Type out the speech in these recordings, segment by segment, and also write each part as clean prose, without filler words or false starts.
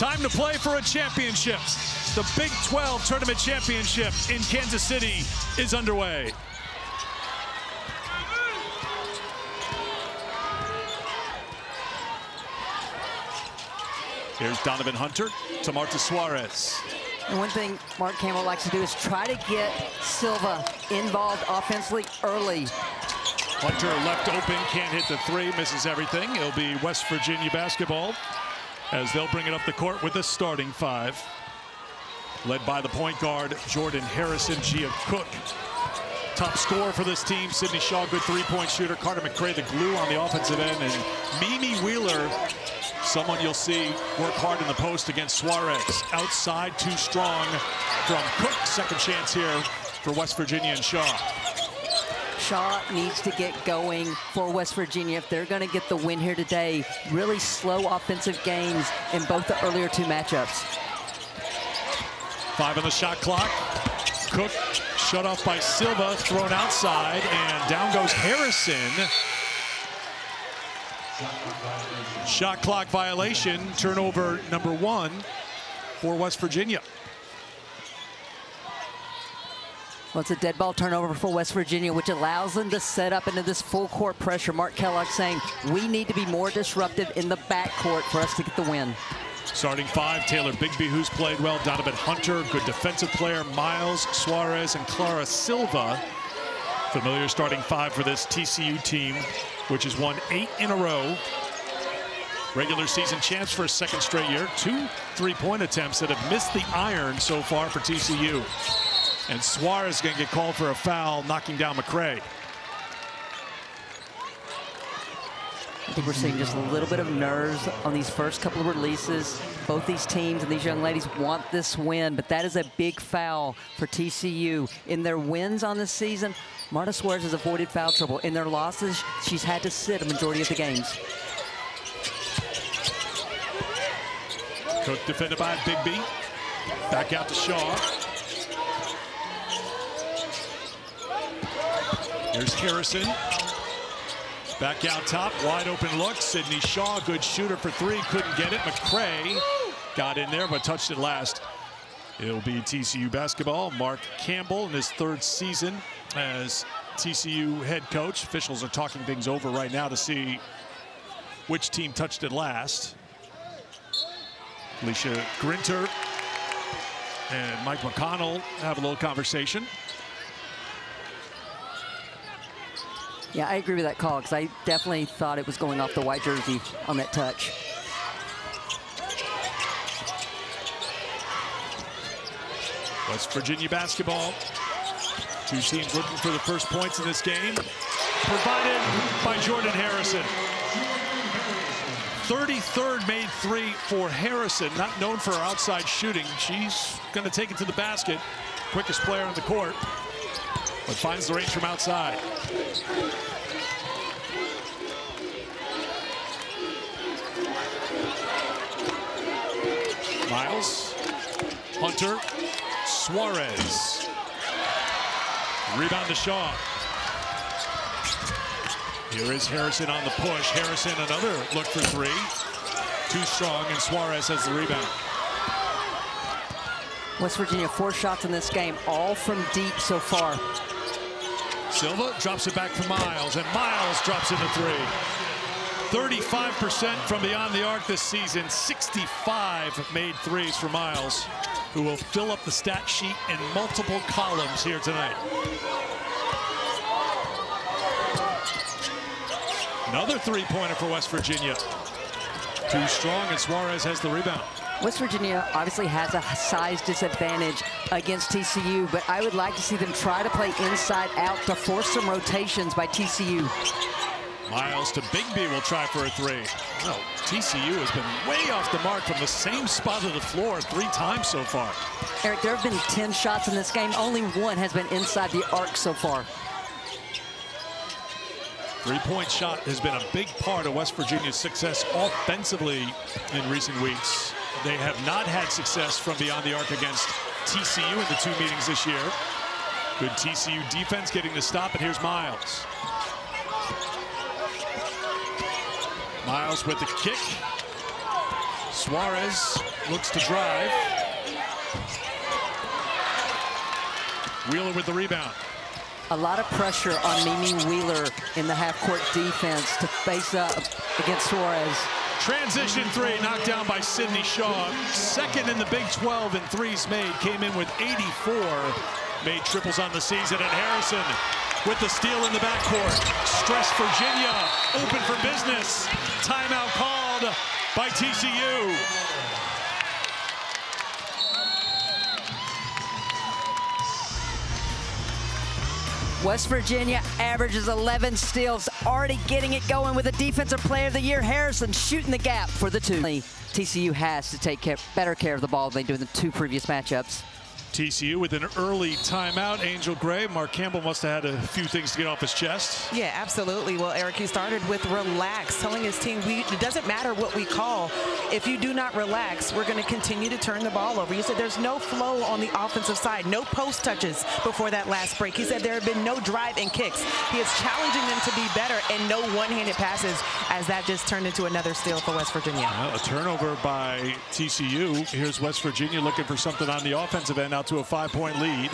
Time to play for a championship. The Big 12 Tournament Championship in Kansas City is underway. Here's Donovan Hunter to Marta Suarez. And one thing Mark Campbell likes to do is try to get Silva involved offensively early. Hunter left open, can't hit the three, misses everything. It'll be West Virginia basketball as they'll bring it up the court with a starting five. Led by the point guard, Jordan Harrison, Gia Cook. Top scorer for this team, Sydney Shaw, good three-point shooter. Carter McRae, the glue on the offensive end. And Mimi Wheeler, someone you'll see work hard in the post against Suarez. Outside, too strong from Cook. Second chance here for West Virginia and Shaw. Shaw needs to get going for West Virginia if they're going to get the win here today. Really slow offensive games in both the earlier two matchups. 5 on the shot clock. Cook shut off by Silva, thrown outside, and down goes Harrison. Shot clock violation, turnover number 1 for West Virginia. Well, it's a dead ball turnover for West Virginia, which allows them to set up into this full court pressure. Mark Kellogg saying we need to be more disruptive in the backcourt for us to get the win. Starting five, Taylor Bigby, who's played well. Donovan Hunter, good defensive player. Miles, Suarez, and Clara Silva. Familiar starting five for this TCU team, which has won 8 in a row. Regular season champs for a second straight year. 2 3-point attempts that have missed the iron so far for TCU. And Suarez is going to get called for a foul, knocking down McRae. I think we're seeing just a little bit of nerves on these first couple of releases. Both these teams and these young ladies want this win, but that is a big foul for TCU. In their wins on this season, Marta Suarez has avoided foul trouble. In their losses, she's had to sit a majority of the games. Cook defended by Bigby. Back out to Shaw. Here's Harrison. Back out top, wide open look. Sydney Shaw, good shooter for 3, couldn't get it. McRae got in there, but touched it last. It'll be TCU basketball. Mark Campbell in his 3rd season as TCU head coach. Officials are talking things over right now to see which team touched it last. Alicia Grinter and Mike McConnell have a little conversation. Yeah, I agree with that call because I definitely thought it was going off the white jersey on that touch. West Virginia basketball. 2 teams looking for the first points in this game. Provided by Jordan Harrison. 33rd made 3 for Harrison, not known for her outside shooting. She's going to take it to the basket. Quickest player on the court, but finds the range from outside. Miles, Hunter, Suarez. Rebound to Shaw. Here is Harrison on the push. Harrison, another look for 3. Too strong, and Suarez has the rebound. West Virginia 4 shots in this game, all from deep so far. Silva drops it back for Miles, and Miles drops it to 3. 35% from beyond the arc this season. 65 made threes for Miles, who will fill up the stat sheet in multiple columns here tonight. Another 3-pointer for West Virginia. Too strong, and Suarez has the rebound. West Virginia obviously has a size disadvantage against TCU, but I would like to see them try to play inside out to force some rotations by TCU. Miles to Bigby will try for a 3. No, TCU has been way off the mark from the same spot of the floor 3 times so far. Eric, there have been 10 shots in this game. Only 1 has been inside the arc so far. 3-point shot has been a big part of West Virginia's success offensively in recent weeks. They have not had success from beyond the arc against TCU in the 2 meetings this year. Good TCU defense getting the stop, and here's Miles. Miles with the kick. Suarez looks to drive. Wheeler with the rebound. A lot of pressure on Mimi Wheeler in the half-court defense to face up against Suarez. Transition three, knocked down by Sydney Shaw. Second in the Big 12 in threes made. Came in with 84. Made triples on the season. And Harrison with the steal in the backcourt. Stress Virginia, open for business. Timeout called by TCU. West Virginia averages 11 steals, already getting it going with a Defensive Player of the Year. Harrison shooting the gap for the two. TCU has to take better care of the ball than they do in the two previous matchups. TCU with an early timeout. Angel Gray, Mark Campbell must have had a few things to get off his chest. Yeah, absolutely. Well, Eric, he started with relax, telling his team, it doesn't matter what we call. If you do not relax, we're going to continue to turn the ball over. You said there's no flow on the offensive side, no post touches before that last break. He said there have been no drive and kicks. He is challenging them to be better and no one-handed passes, as that just turned into another steal for West Virginia. Well, a turnover by TCU. Here's West Virginia looking for something on the offensive end, out to a 5-point lead.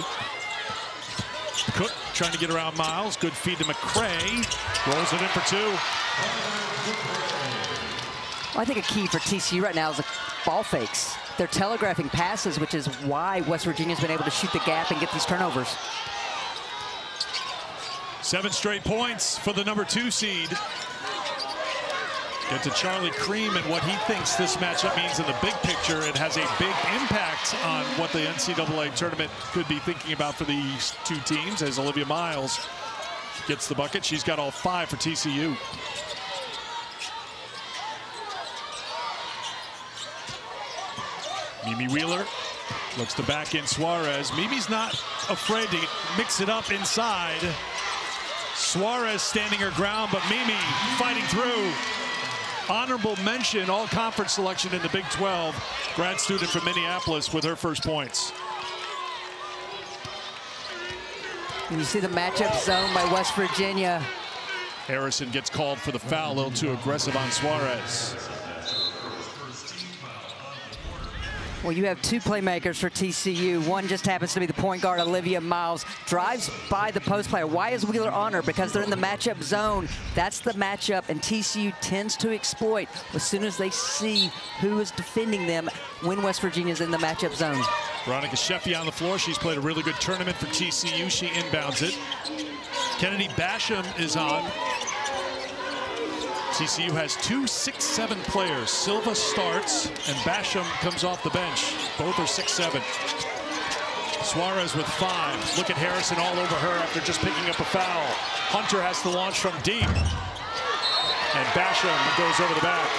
Cook trying to get around Miles. Good feed to McCray. Rolls it in for two. Well, I think a key for TCU right now is the ball fakes. They're telegraphing passes, which is why West Virginia's been able to shoot the gap and get these turnovers. 7 straight points for the number 2 seed. Get to Charlie Cream and what he thinks this matchup means in the big picture. It has a big impact on what the NCAA tournament could be thinking about for these two teams, as Olivia Miles gets the bucket. She's got all 5 for TCU. Mimi Wheeler looks to back in Suarez. Mimi's not afraid to mix it up inside. Suarez standing her ground, but Mimi fighting through. Honorable mention, all-conference selection in the Big 12. Grad student from Minneapolis with her first points. And you see the matchup zone by West Virginia. Harrison gets called for the foul, a little too aggressive on Suarez. Well, you have 2 playmakers for TCU. One just happens to be the point guard, Olivia Miles. Drives by the post player. Why is Wheeler on her? Because they're in the matchup zone. That's the matchup, and TCU tends to exploit as soon as they see who is defending them when West Virginia's in the matchup zone. Veronica Sheffy on the floor. She's played a really good tournament for TCU. She inbounds it. Kennedy Basham is on. TCU has 2 6'7" players. Silva starts, and Basham comes off the bench. Both are 6'7". Suarez with 5. Look at Harrison all over her after just picking up a foul. Hunter has to launch from deep. And Basham goes over the back.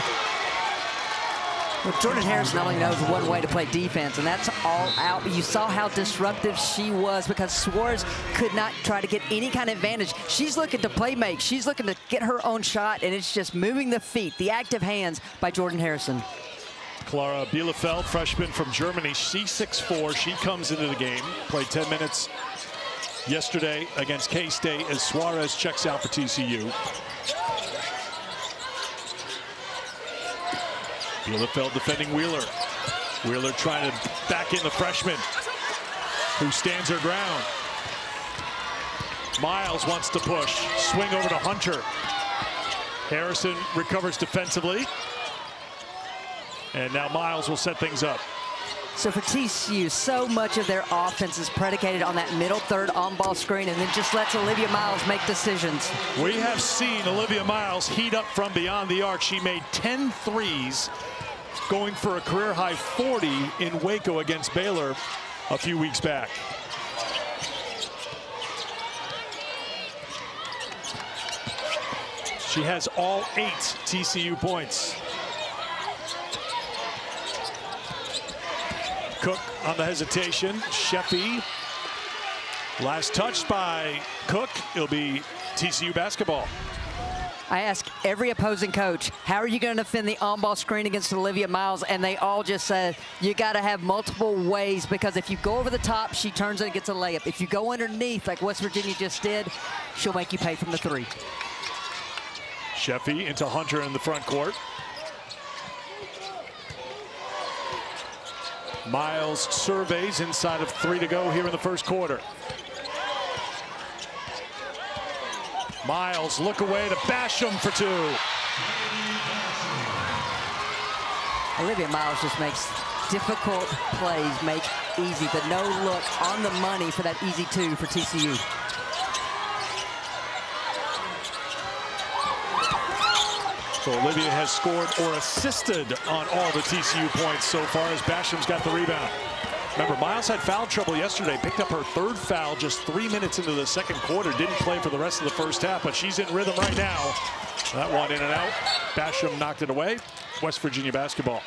Well, Jordan Harrison not only knows one way to play defense, and that's all out, but you saw how disruptive she was because Suarez could not try to get any kind of advantage. She's looking to play make. She's looking to get her own shot, and it's just moving the feet, the active hands by Jordan Harrison. Clara Bielefeld, freshman from Germany. She's 6'4". She comes into the game. Played 10 minutes yesterday against K-State as Suarez checks out for TCU. Bielefeld defending Wheeler. Wheeler trying to back in the freshman who stands her ground. Miles wants to push. Swing over to Hunter. Harrison recovers defensively. And now Miles will set things up. So for TCU, so much of their offense is predicated on that middle third on-ball screen and then just lets Olivia Miles make decisions. We have seen Olivia Miles heat up from beyond the arc. She made 10 threes, going for a career-high 40 in Waco against Baylor a few weeks back. She has all 8 TCU points. Cook on the hesitation. Sheffy. Last touched by Cook. It'll be TCU basketball. I ask every opposing coach, how are you going to defend the on-ball screen against Olivia Miles? And they all just said, you got to have multiple ways, because if you go over the top, she turns and gets a layup. If you go underneath, like West Virginia just did, she'll make you pay from the 3. Sheffy into Hunter in the front court. Miles surveys inside of 3 to go here in the first quarter. Miles look away to Basham for 2. Olivia Miles just makes difficult plays make easy. The no look on the money for that easy 2 for TCU. So Olivia has scored or assisted on all the TCU points so far as Basham's got the rebound. Remember, Miles had foul trouble yesterday, picked up her 3rd foul just 3 minutes into the second quarter, didn't play for the rest of the first half, but she's in rhythm right now. That one in and out. Basham knocked it away. West Virginia basketball.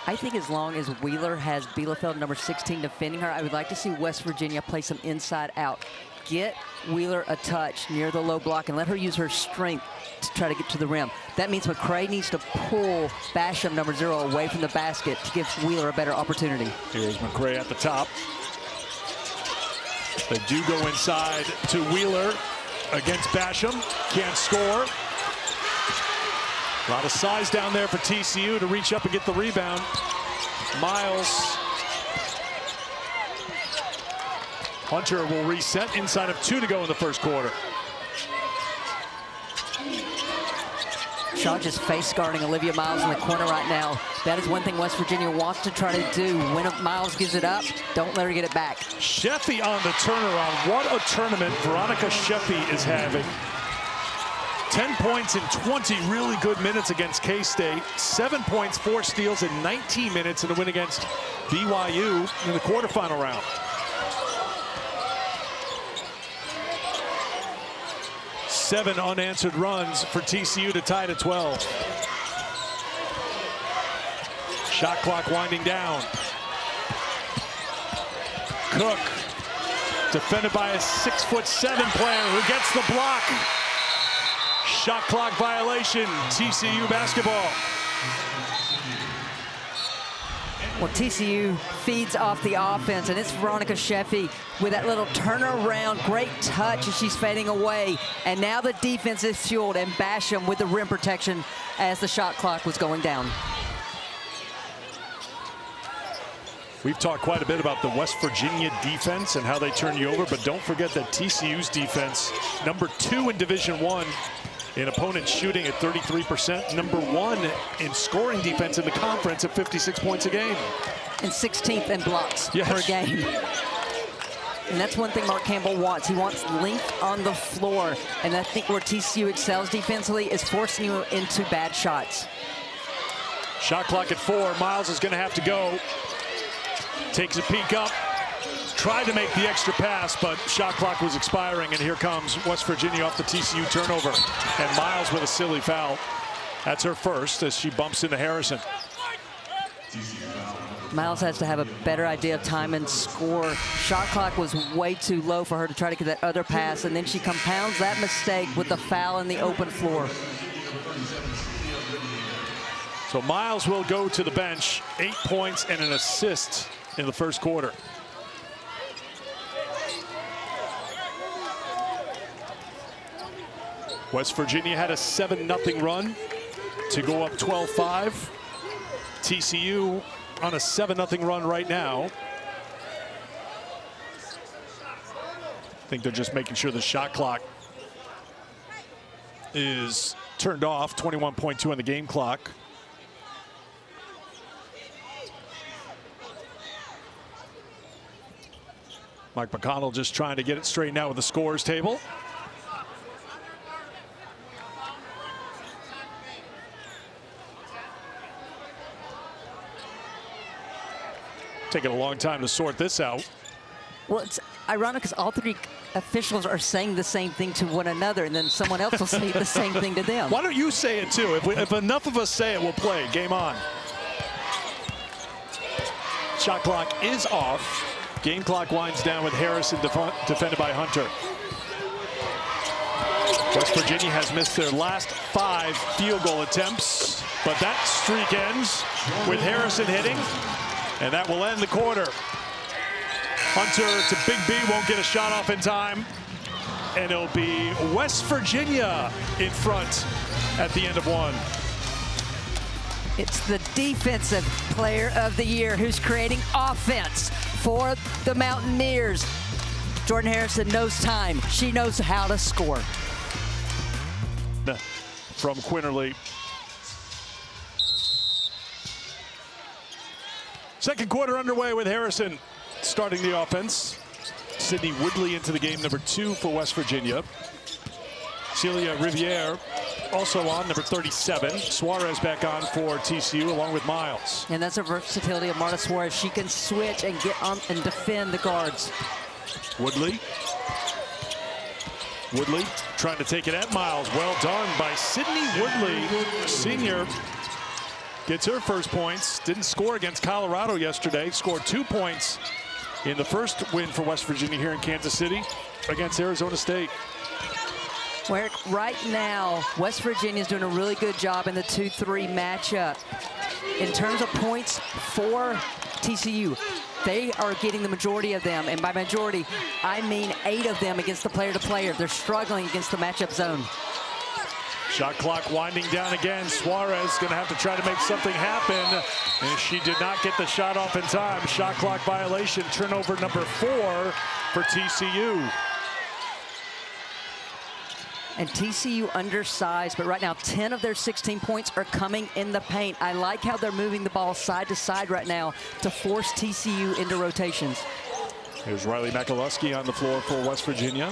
I think as long as Wheeler has Bielefeld, number 16, defending her, I would like to see West Virginia play some inside out. Get Wheeler a touch near the low block and let her use her strength to try to get to the rim. That means McCray needs to pull Basham, number 0, away from the basket to give Wheeler a better opportunity. Here's McCray at the top. They do go inside to Wheeler against Basham. Can't score. A lot of size down there for TCU to reach up and get the rebound. Miles. Hunter will reset inside of 2 to go in the first quarter. Shaw just face guarding Olivia Miles in the corner right now. That is one thing West Virginia wants to try to do. When Miles gives it up, don't let her get it back. Sheffy on the turnaround. What a tournament Veronica Sheffy is having. 10 points in 20 really good minutes against K-State. 7 points, 4 steals in 19 minutes in a win against BYU in the quarterfinal round. Seven unanswered runs for TCU to tie to 12. Shot clock winding down. Cook, defended by a 6'7" player who gets the block. Shot clock violation, TCU basketball. Well, TCU feeds off the offense, and it's Veronica Sheffy with that little turnaround, great touch as she's fading away. And now the defense is fueled, and Basham with the rim protection as the shot clock was going down. We've talked quite a bit about the West Virginia defense and how they turn you over, but don't forget that TCU's defense, number 2 in Division I in opponents shooting at 33%, number 1 in scoring defense in the conference at 56 points a game. And 16th in blocks Yes. per game. And that's one thing Mark Campbell wants. He wants length on the floor. And I think where TCU excels defensively is forcing you into bad shots. Shot clock at 4. Miles is going to have to go. Takes a peek up. Tried to make the extra pass, but shot clock was expiring, and here comes West Virginia off the TCU turnover. And Miles with a silly foul. That's her first as she bumps into Harrison. Miles has to have a better idea of time and score. Shot clock was way too low for her to try to get that other pass, and then she compounds that mistake with the foul in the open floor. So Miles will go to the bench. 8 points and an assist in the first quarter. West Virginia had a 7-0 run to go up 12-5. TCU on a 7-0 run right now. I think they're just making sure the shot clock is turned off. 21.2 on the game clock. Mike McConnell just trying to get it straightened out with the scores table. Taking a long time to sort this out. Well, it's ironic because all 3 officials are saying the same thing to one another, and then someone else will say the same thing to them. Why don't you say it too? If enough of us say it, we'll play. Game on. Shot clock is off. Game clock winds down with Harrison defended by Hunter. West Virginia has missed their last 5 field goal attempts, but that streak ends with Harrison hitting, and that will end the quarter. Hunter to Big B, won't get a shot off in time, and it'll be West Virginia in front at the end of 1. It's the defensive player of the year who's creating offense for the Mountaineers. Jordan Harrison knows time. She knows how to score. From Quinterly. Second quarter underway with Harrison starting the offense. Sydney Woodley into the game, number 2 for West Virginia. Celia Riviere also on, number 37. Suarez back on for TCU along with Miles. And that's a versatility of Marta Suarez. She can switch and get on and defend the guards. Woodley trying to take it at Miles. Well done by Sydney Woodley, senior. Gets her first points. Didn't score against Colorado yesterday. Scored 2 points in the first win for West Virginia here in Kansas City against Arizona State. Where right now, West Virginia is doing a really good job in the 2-3 matchup. In terms of points for TCU, they are getting the majority of them. And by majority, I mean 8 of them against the player-to-player. They're struggling against the matchup zone. Shot clock winding down again. Suarez going to have to try to make something happen. And she did not get the shot off in time. Shot clock violation. Turnover number 4 for TCU. And TCU undersized, but right now 10 of their 16 points are coming in the paint. I like how they're moving the ball side to side right now to force TCU into rotations. Here's Riley McAlusky on the floor for West Virginia.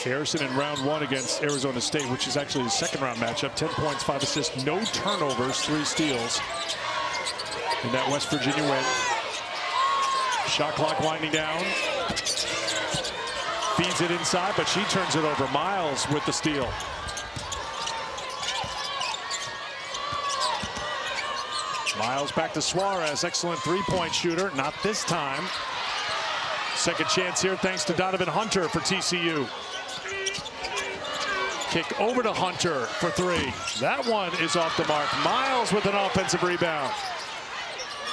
Harrison in round 1 against Arizona State, which is actually his second round matchup. 10 points, 5 assists, no turnovers, 3 steals in that West Virginia win. Shot clock winding down. Feeds it inside, but she turns it over. Miles with the steal. Miles back to Suarez. Excellent three-point shooter. Not this time. Second chance here thanks to Donovan Hunter for TCU. Kick over to Hunter for 3. That one is off the mark. Miles with an offensive rebound.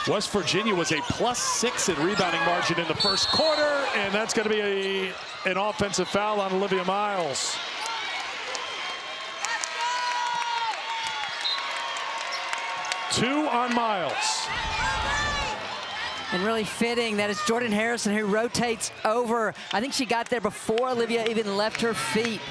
West Virginia was a +6 in rebounding margin in the first quarter, and that's going to be an offensive foul on Olivia Miles. Two on Miles. And really fitting, that is Jordan Harrison who rotates over. I think she got there before Olivia even left her feet.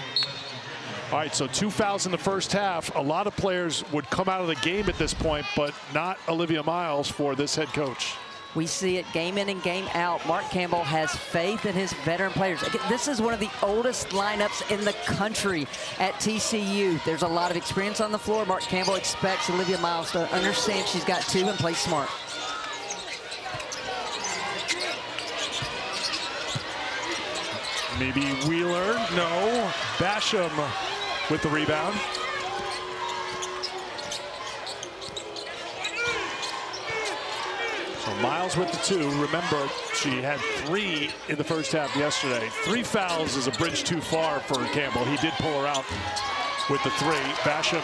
All right, so 2 fouls in the first half. A lot of players would come out of the game at this point, but not Olivia Miles for this head coach. We see it game in and game out. Mark Campbell has faith in his veteran players. Again, this is one of the oldest lineups in the country at TCU. There's a lot of experience on the floor. Mark Campbell expects Olivia Miles to understand she's got 2 and play smart. Maybe Wheeler, no. Basham with the rebound. So Miles with the 2. Remember, she had 3 in the first half yesterday. 3 fouls is a bridge too far for Campbell. He did pull her out with the 3. Basham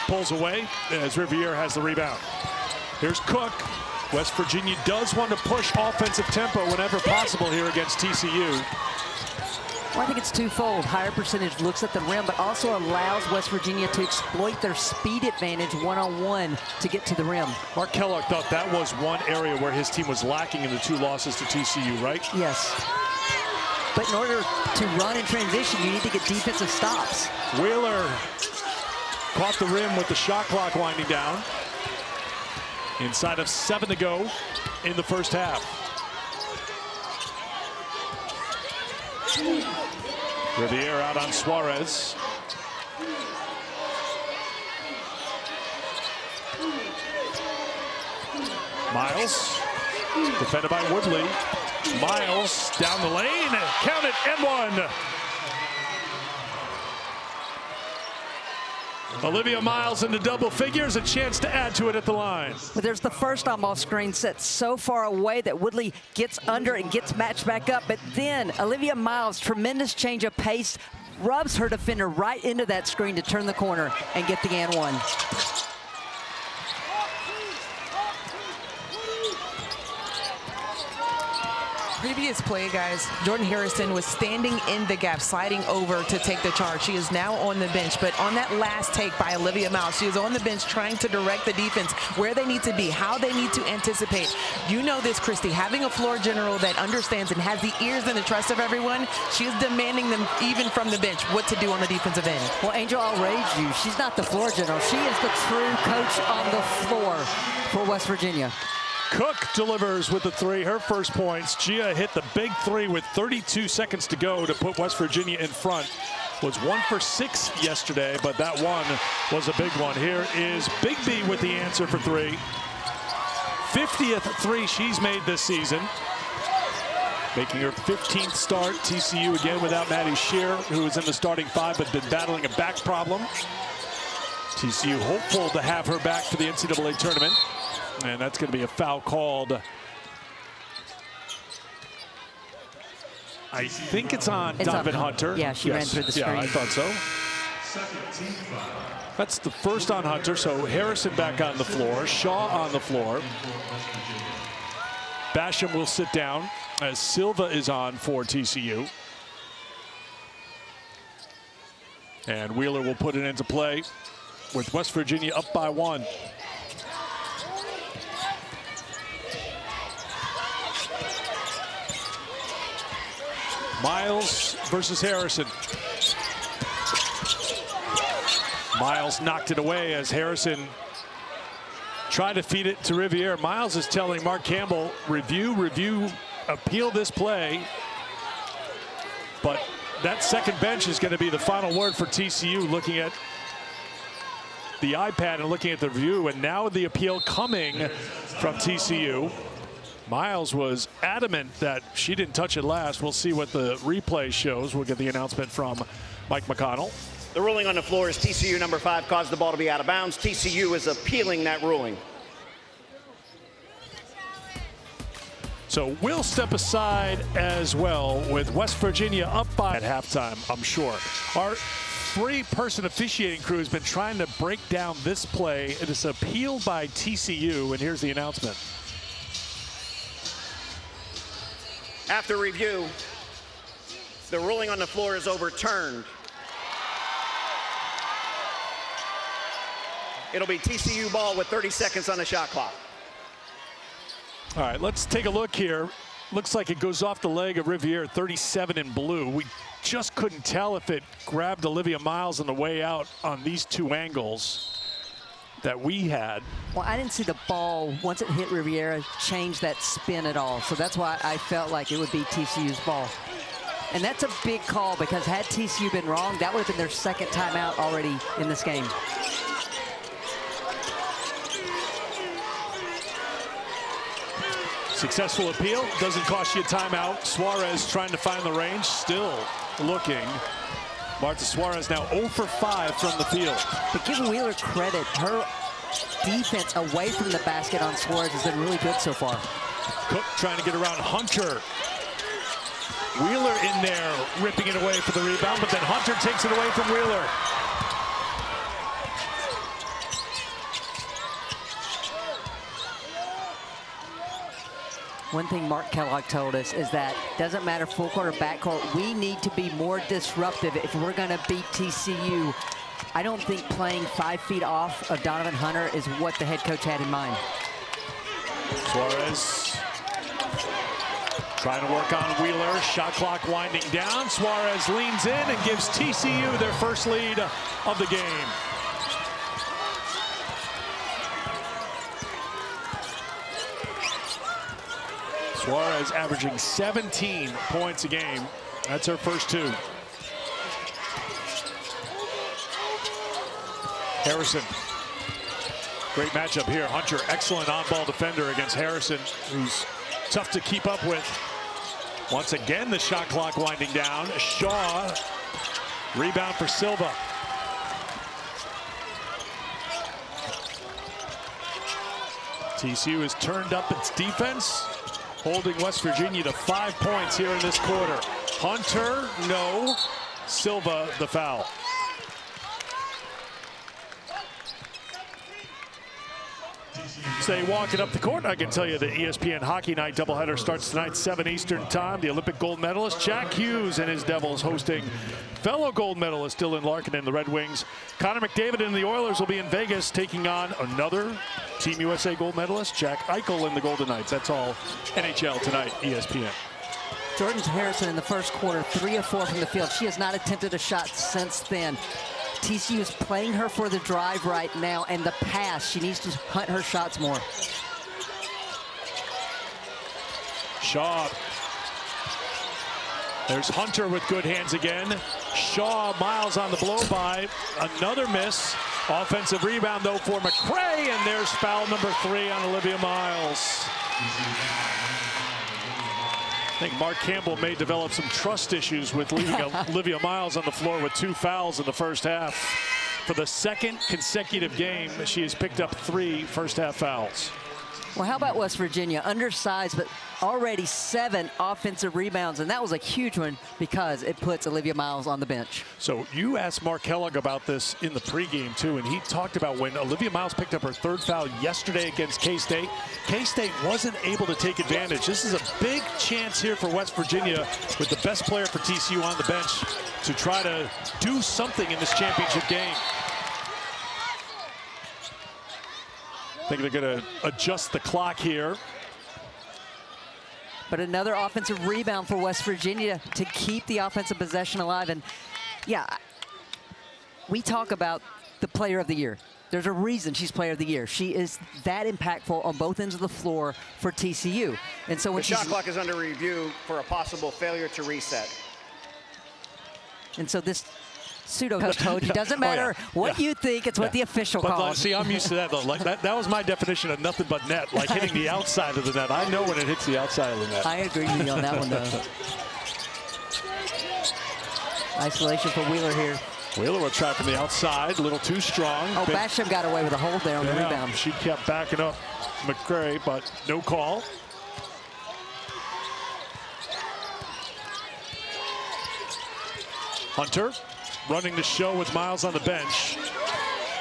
pulls away as Riviere has the rebound. Here's Cook. West Virginia does want to push offensive tempo whenever possible here against TCU. Well, I think it's twofold. Higher percentage looks at the rim, but also allows West Virginia to exploit their speed advantage one-on-one to get to the rim. Mark Kellogg thought that was one area where his team was lacking in the 2 losses to TCU, right? Yes. But in order to run in transition, you need to get defensive stops. Wheeler caught the rim with the shot clock winding down. Inside of 7 to go in the first half. Riviere out on Suarez. Miles, defended by Woodley. Miles down the lane, count it, and 1. Olivia Miles into double figures, a chance to add to it at the line. But there's the first on-ball screen set so far away that Woodley gets under and gets matched back up. But then Olivia Miles, tremendous change of pace, rubs her defender right into that screen to turn the corner and get the and 1. Previous play, guys, Jordan Harrison was standing in the gap, sliding over to take the charge. She is now on the bench, but on that last take by Olivia Miles, she is on the bench trying to direct the defense where they need to be, how they need to anticipate. You know this, Christy, having a floor general that understands and has the ears and the trust of everyone, she is demanding them, even from the bench, what to do on the defensive end. Well, Angel, I'll raise you. She's not the floor general. She is the true coach on the floor for West Virginia. Cook delivers with the three, her first points. Gia hit the big three with 32 seconds to go to put West Virginia in front. Was 1 for 6 yesterday, but that one was a big one. Here is Big B with the answer for three. 50th three she's made this season. Making her 15th start. TCU again without Maddie Shear, who is in the starting five but been battling a back problem. TCU hopeful to have her back for the NCAA tournament. And that's going to be a foul called. I think it's on Donovan Hunter. Yeah, she ran through the screen. Yeah, I thought so. That's the first on Hunter. So Harrison back on the floor. Shaw on the floor. Basham will sit down as Silva is on for TCU. And Wheeler will put it into play with West Virginia up by 1. Miles versus Harrison. Miles knocked it away as Harrison tried to feed it to Riviere. Miles is telling Mark Campbell, review, appeal this play. But that second bench is going to be the final word for TCU, looking at the iPad and looking at the review. And now the appeal coming from TCU. Miles was adamant that she didn't touch it last. We'll see what the replay shows. We'll get the announcement from Mike McConnell. The ruling on the floor is TCU number 5 caused the ball to be out of bounds. TCU is appealing that ruling. So we'll step aside as well with West Virginia up by at halftime, I'm sure. Our 3-person officiating crew has been trying to break down this play. It is appealed by TCU, and here's the announcement. After review, the ruling on the floor is overturned. It'll be TCU ball with 30 seconds on the shot clock. All right, let's take a look here. Looks like it goes off the leg of Riviere, 37 in blue. We just couldn't tell if it grabbed Olivia Miles on the way out on these two angles that we had. Well, I didn't see the ball, once it hit Riviera, change that spin at all. So that's why I felt like it would be TCU's ball. And that's a big call, because had TCU been wrong, that would have been their second timeout already in this game. Successful appeal, doesn't cost you a timeout. Suarez trying to find the range, still looking. Marta Suarez now 0 for 5 from the field. But give Wheeler credit. Her defense away from the basket on Suarez has been really good so far. Cook trying to get around Hunter. Wheeler in there, ripping it away for the rebound, but then Hunter takes it away from Wheeler. One thing Mark Kellogg told us is that doesn't matter full court or back court, we need to be more disruptive if we're going to beat TCU. I don't think playing 5 feet off of Donovan Hunter is what the head coach had in mind. Suarez trying to work on Wheeler. Shot clock winding down. Suarez leans in and gives TCU their first lead of the game. Suarez averaging 17 points a game. That's her first 2. Harrison. Great matchup here. Hunter, excellent on-ball defender against Harrison, who's tough to keep up with. Once again, the shot clock winding down. Shaw, rebound for Silva. TCU has turned up its defense, holding West Virginia to 5 points here in this quarter. Hunter, no. Silva, the foul. They walk it up the court. I can tell you the ESPN Hockey Night doubleheader starts tonight, 7 Eastern time. The Olympic gold medalist Jack Hughes and his Devils hosting fellow gold medalist Dylan Larkin and the Red Wings. Connor McDavid and the Oilers will be in Vegas taking on another Team USA gold medalist, Jack Eichel and the Golden Knights. That's all NHL tonight, ESPN. Jordan Harrison in the first quarter, 3 of 4 from the field. She has not attempted a shot since then. TCU is playing her for the drive right now and the pass. She needs to hunt her shots more. Shaw. There's Hunter with good hands again. Shaw, Miles on the blow by. Another miss. Offensive rebound, though, for McCray, and there's foul number 3 on Olivia Miles. I think Mark Campbell may develop some trust issues with leaving Olivia Miles on the floor with 2 fouls in the first half. For the second consecutive game, she has picked up 3 first-half fouls. Well, how about West Virginia? Undersized, but already 7 offensive rebounds, and that was a huge one because it puts Olivia Miles on the bench. So you asked Mark Kellogg about this in the pregame, too, and he talked about when Olivia Miles picked up her 3rd foul yesterday against K-State. K-State wasn't able to take advantage. This is a big chance here for West Virginia with the best player for TCU on the bench to try to do something in this championship game. I think they're going to adjust the clock here. But another offensive rebound for West Virginia to keep the offensive possession alive. And yeah, we talk about the player of the year. There's a reason she's player of the year. She is that impactful on both ends of the floor for TCU. And so when the shot clock is under review for a possible failure to reset. And so this pseudo-coach told you, doesn't matter what you think, it's what the official calls. See, I'm used to that, though. Like that was my definition of nothing but net, like hitting the outside of the net. I know when it hits the outside of the net. I agree with you on that one, though. Isolation for Wheeler here. Wheeler will try from the outside, a little too strong. Oh, Basham got away with a hold there on the rebound. She kept backing up McCray, but no call. Hunter running the show with Miles on the bench.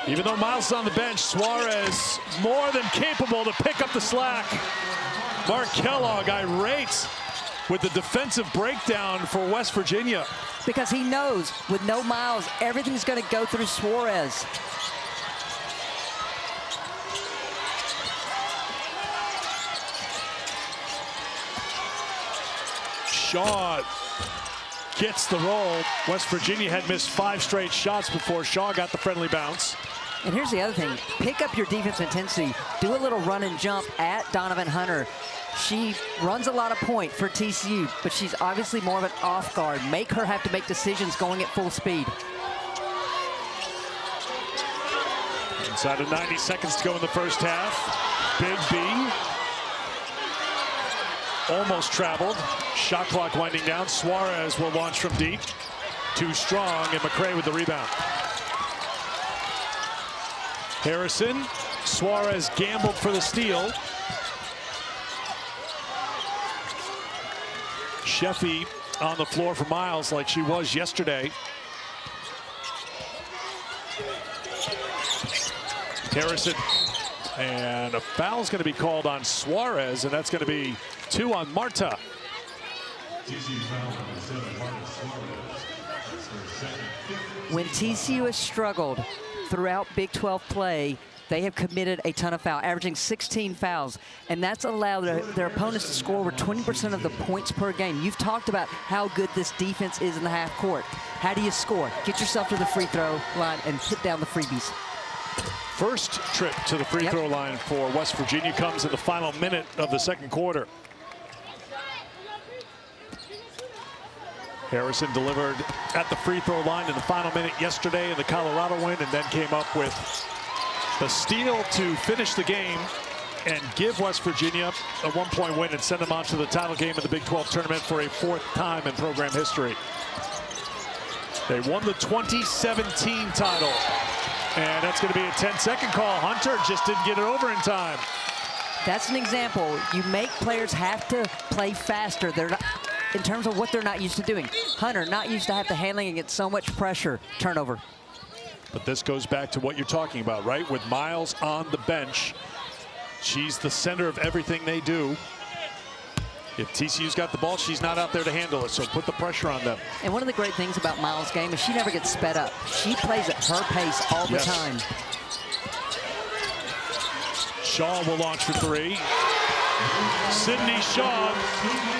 Even though Miles is on the bench, Suarez more than capable to pick up the slack. Mark Kellogg irate with the defensive breakdown for West Virginia. Because he knows with no Miles, everything's going to go through Suarez. Shaw gets the roll. West Virginia had missed 5 straight shots before Shaw got the friendly bounce. And here's the other thing. Pick up your defense intensity. Do a little run and jump at Donovan Hunter. She runs a lot of point for TCU, but she's obviously more of an off guard. Make her have to make decisions going at full speed. Inside of 90 seconds to go in the first half. Big B. Almost traveled. Shot clock winding down. Suarez will launch from deep. Too strong, and McCray with the rebound. Harrison. Suarez gambled for the steal. Sheffy on the floor for Miles like she was yesterday. Harrison. And a foul's going to be called on Suarez, and that's going to be 2 on Marta. When TCU has struggled throughout Big 12 play, they have committed a ton of fouls, averaging 16 fouls, and that's allowed their opponents to score over 20% of the points per game. You've talked about how good this defense is in the half court. How do you score? Get yourself to the free throw line and hit down the freebies. First trip to the free throw line for West Virginia comes in the final minute of the second quarter. Harrison delivered at the free throw line in the final minute yesterday in the Colorado win, and then came up with the steal to finish the game and give West Virginia a 1-point win and send them on to the title game in the Big 12 tournament for a 4th time in program history. They won the 2017 title. And that's going to be a 10-second call. Hunter just didn't get it over in time. That's an example. You make players have to play faster. They're not, in terms of what they're not used to doing. Hunter not used to have to handling and get so much pressure. Turnover. But this goes back to what you're talking about, right? With Miles on the bench, She's the center of everything they do. If TCU's got the ball, she's not out there to handle it, so put the pressure on them. And one of the great things about Miles' game is she never gets sped up. She plays at her pace all the time. Shaw will launch for three. Sydney Shaw,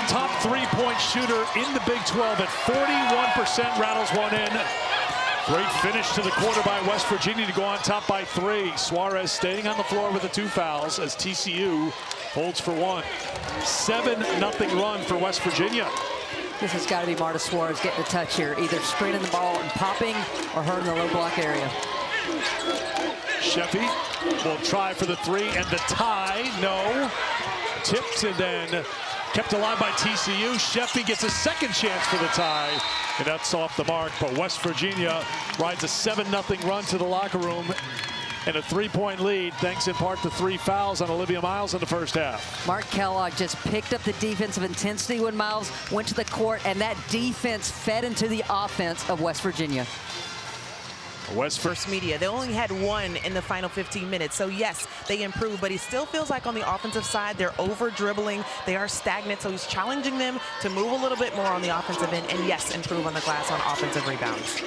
top three-point shooter in the Big 12 at 41%, rattles one in. Great finish to the quarter by West Virginia to go on top by three. Suarez staying on the floor with the 2 fouls as TCU holds for one. 7-0 run for West Virginia. This has got to be Marta Suarez getting a touch here, either screening the ball and popping or her in the low block area. Sheffy will try for the three and the tie. No. Tipped and then kept alive by TCU. Sheffy gets a second chance for the tie, and that's off the mark. But West Virginia rides a 7-0 run to the locker room and a 3-point lead, thanks in part to 3 fouls on Olivia Miles in the first half. Mark Kellogg just picked up the defensive intensity when Miles went to the court, and that defense fed into the offense of West Virginia. First media. They only had 1 in the final 15 minutes. So yes, they improved, but he still feels like on the offensive side, they're over dribbling. They are stagnant. So he's challenging them to move a little bit more on the offensive end and yes, improve on the glass on offensive rebounds.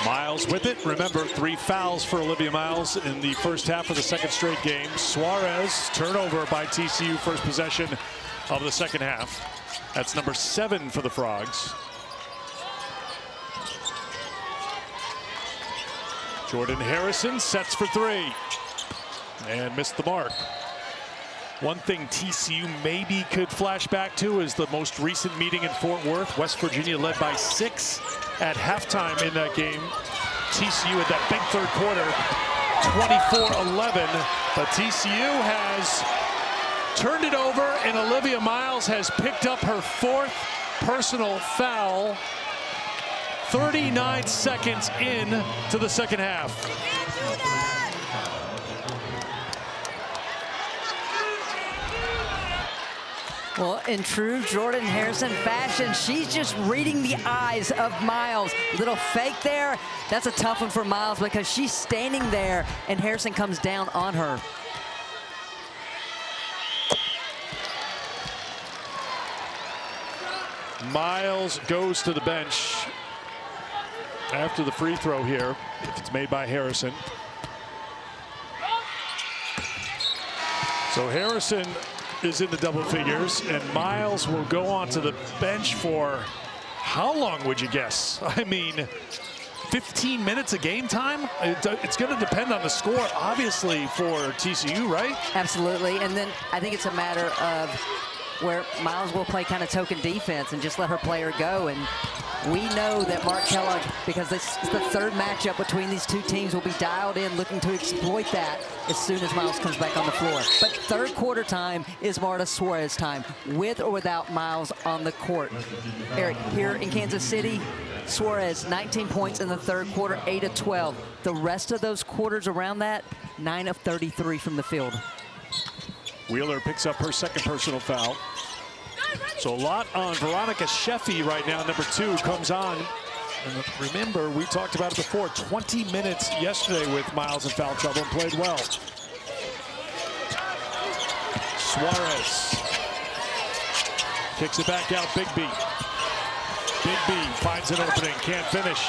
Miles with it. Remember, 3 fouls for Olivia Miles in the first half of the second straight game. Suarez, turnover by TCU, first possession of the second half. That's number 7 for the Frogs. Jordan Harrison sets for 3 and missed the mark. One thing TCU maybe could flash back to is the most recent meeting in Fort Worth. West Virginia led by 6 at halftime in that game. TCU at that big third quarter, 24-11. But TCU has turned it over, and Olivia Miles has picked up her 4th personal foul. 39 seconds in to the second half. Well, in true Jordan Harrison fashion, she's just reading the eyes of Miles. Little fake there. That's a tough one for Miles because she's standing there and Harrison comes down on her. Miles goes to the bench after the free throw here, if it's made by Harrison. So Harrison is in the double figures, and Miles will go onto the bench for how long would you guess? I mean, 15 minutes of game time? It's going to depend on the score, obviously, for TCU, right? Absolutely, and then I think it's a matter of where Miles will play kind of token defense and just let her player go. And we know that Mark Kellogg, because this is the 3rd matchup between these 2 teams, will be dialed in looking to exploit that as soon as Miles comes back on the floor. But third quarter time is Marta Suarez time, with or without Miles on the court. Eric, here in Kansas City, Suarez, 19 points in the third quarter, 8 of 12. The rest of those quarters around that, 9 of 33 from the field. Wheeler picks up her 2nd personal foul. So a lot on Veronica Sheffy right now. Number 2 comes on. And remember, we talked about it before, 20 minutes yesterday with Miles in foul trouble and played well. Suarez kicks it back out. Big B. Big B finds an opening, can't finish.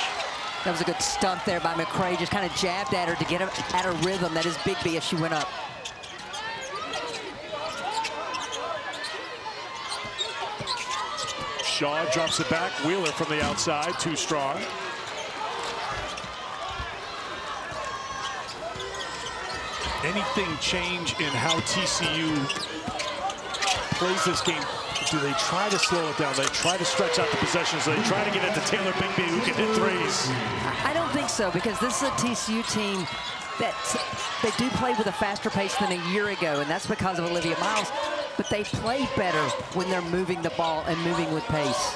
That was a good stunt there by McCray. Just kind of jabbed at her to get her at her rhythm. That is Big B as she went up. Shaw drops it back. Wheeler from the outside, too strong. Anything change in how TCU plays this game? Do they try to slow it down? They try to stretch out the possessions. They try to get it to Taylor Bigby, who can hit threes. I don't think so, because this is a TCU team that they do play with a faster pace than a year ago, and that's because of Olivia Miles. But they play better when they're moving the ball and moving with pace.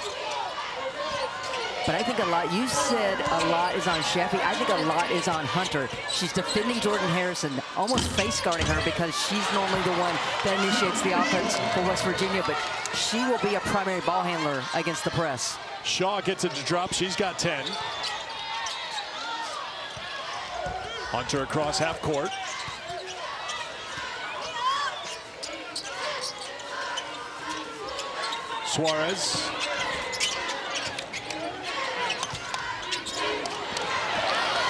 But I think a lot, you said a lot is on Sheffy. I think a lot is on Hunter. She's defending Jordan Harrison, almost face guarding her because she's normally the one that initiates the offense for West Virginia, but she will be a primary ball handler against the press. Shaw gets it to drop. She's got 10. Hunter across half court. Suarez.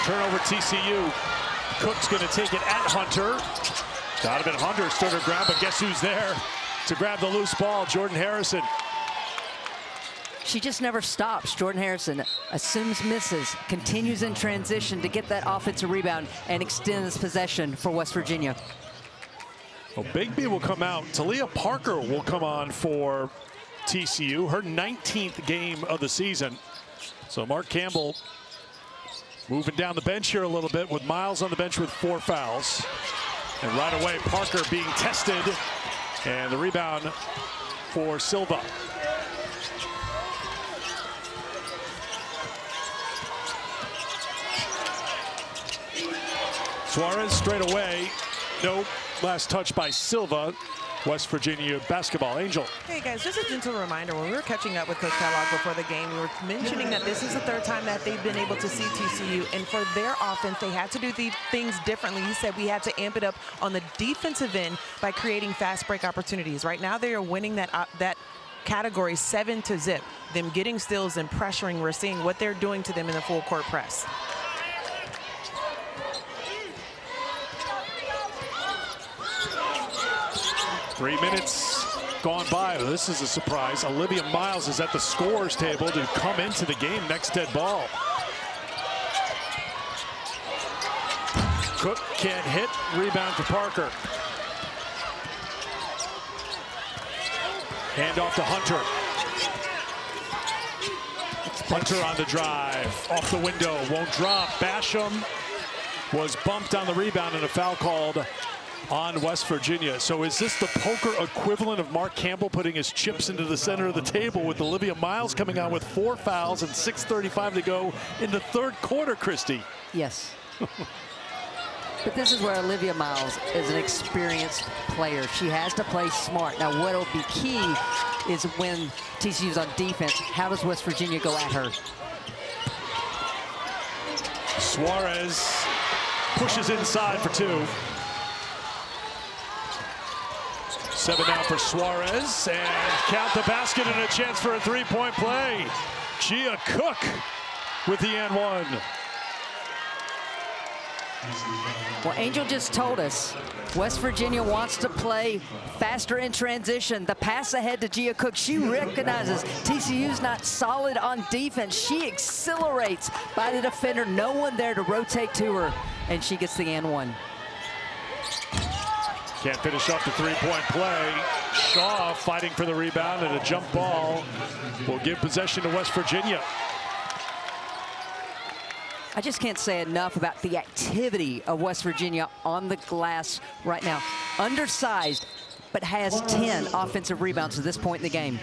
Turnover TCU. Cook's going to take it at Hunter. Donovan Hunter stood her ground, but guess who's there to grab the loose ball? Jordan Harrison. She just never stops. Jordan Harrison assumes misses, continues in transition to get that offensive rebound and extends possession for West Virginia. Well, Bigby will come out. Talia Parker will come on for TCU, her 19th game of the season. So Mark Campbell moving down the bench here a little bit with Miles on the bench with 4 fouls. And right away, Parker being tested. And the rebound for Silva. Suarez straight away. Nope. Last touch by Silva. West Virginia basketball. Angel. Hey guys, just a gentle reminder, when we were catching up with Coach Kellogg before the game, we were mentioning that this is the 3rd time that they've been able to see TCU, and for their offense, they had to do the things differently. He said we had to amp it up on the defensive end by creating fast break opportunities. Right now, they are winning that category 7-0. Them getting steals and pressuring, we're seeing what they're doing to them in the full court press. Three minutes gone by. This is a surprise. Olivia Miles is at the scorer's table to come into the game. Next dead ball. Cook can't hit. Rebound for Parker. Hand off to Hunter. Hunter on the drive. Off the window. Won't drop. Basham was bumped on the rebound and a foul called on West Virginia. So is this the poker equivalent of Mark Campbell putting his chips into the center of the table with Olivia Miles coming out with 4 fouls and 6:35 to go in the 3rd quarter, Christy? Yes. But this is where Olivia Miles is an experienced player. She has to play smart. Now, what will be key is when TCU's on defense, how does West Virginia go at her? Suarez pushes inside for 2. 7 now for Suarez, and count the basket and a chance for a 3-point play. Gia Cook with the and 1. Well, Angel just told us West Virginia wants to play faster in transition. The pass ahead to Gia Cook, she recognizes TCU's not solid on defense. She accelerates by the defender, no one there to rotate to her, and she gets the and 1. Can't finish off the 3-point play. Shaw fighting for the rebound, and a jump ball will give possession to West Virginia. I just can't say enough about the activity of West Virginia on the glass right now. Undersized, but has 10 offensive rebounds at this point in the game.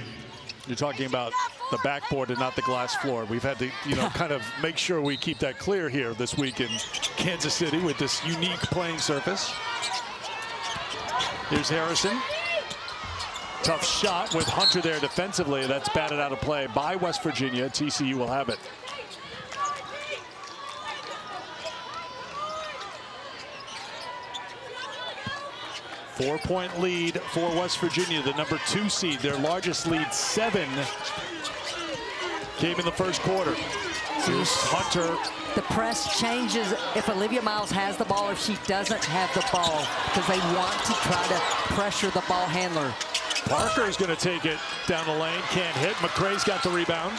You're talking about the backboard and not the glass floor. We've had to, kind of make sure we keep that clear here this week in Kansas City with this unique playing surface. Here's Harrison. Tough shot with Hunter there defensively. That's batted out of play by West Virginia. TCU will have it. Four-point lead for West Virginia, the number 2 seed. Their largest lead, 7, came in the 1st quarter. Here's Hunter. The press changes if Olivia Miles has the ball or if she doesn't have the ball, because they want to try to pressure the ball handler. Parker's going to take it down the lane. Can't hit. McCrae's got the rebound.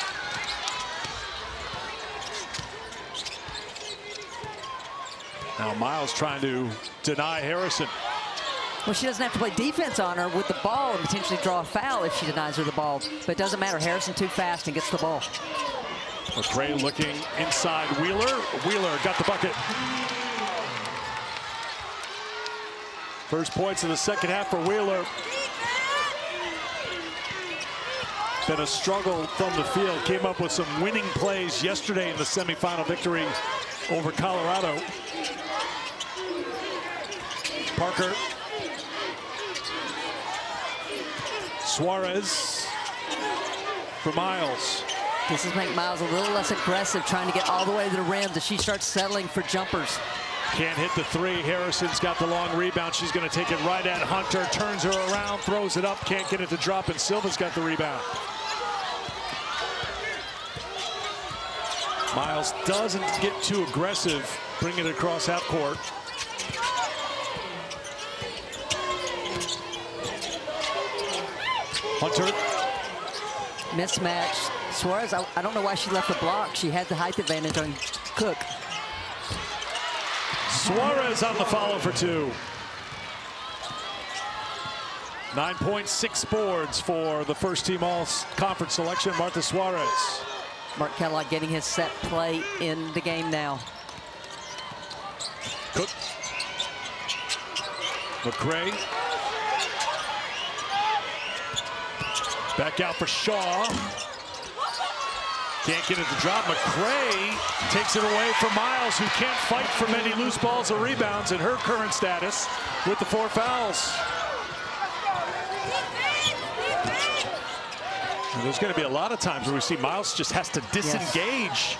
Now Miles trying to deny Harrison. Well, she doesn't have to play defense on her with the ball and potentially draw a foul if she denies her the ball. But it doesn't matter. Harrison too fast and gets the ball. McCrae looking inside Wheeler. Wheeler got the bucket. First points in the 2nd half for Wheeler. Been a struggle from the field. Came up with some winning plays yesterday in the semifinal victory over Colorado. Parker. Suarez for Miles. This is make Miles a little less aggressive, trying to get all the way to the rim as she starts settling for jumpers. Can't hit the 3. Harrison's got the long rebound. She's going to take it right at Hunter. Turns her around, throws it up. Can't get it to drop, and Silva's got the rebound. Miles doesn't get too aggressive, bring it across half court. Hunter. Mismatch. Suarez, I don't know why she left the block. She had the height advantage on Cook. Suarez on the follow for 2. 9.6 boards for the first team all-conference selection, Martha Suarez. Mark Kellogg getting his set play in the game now. Cook. McCray. Back out for Shaw. Can't get it to drop. McCray takes it away from Miles, who can't fight for many loose balls or rebounds in her current status with the 4 fouls. And there's going to be a lot of times where we see Miles just has to disengage.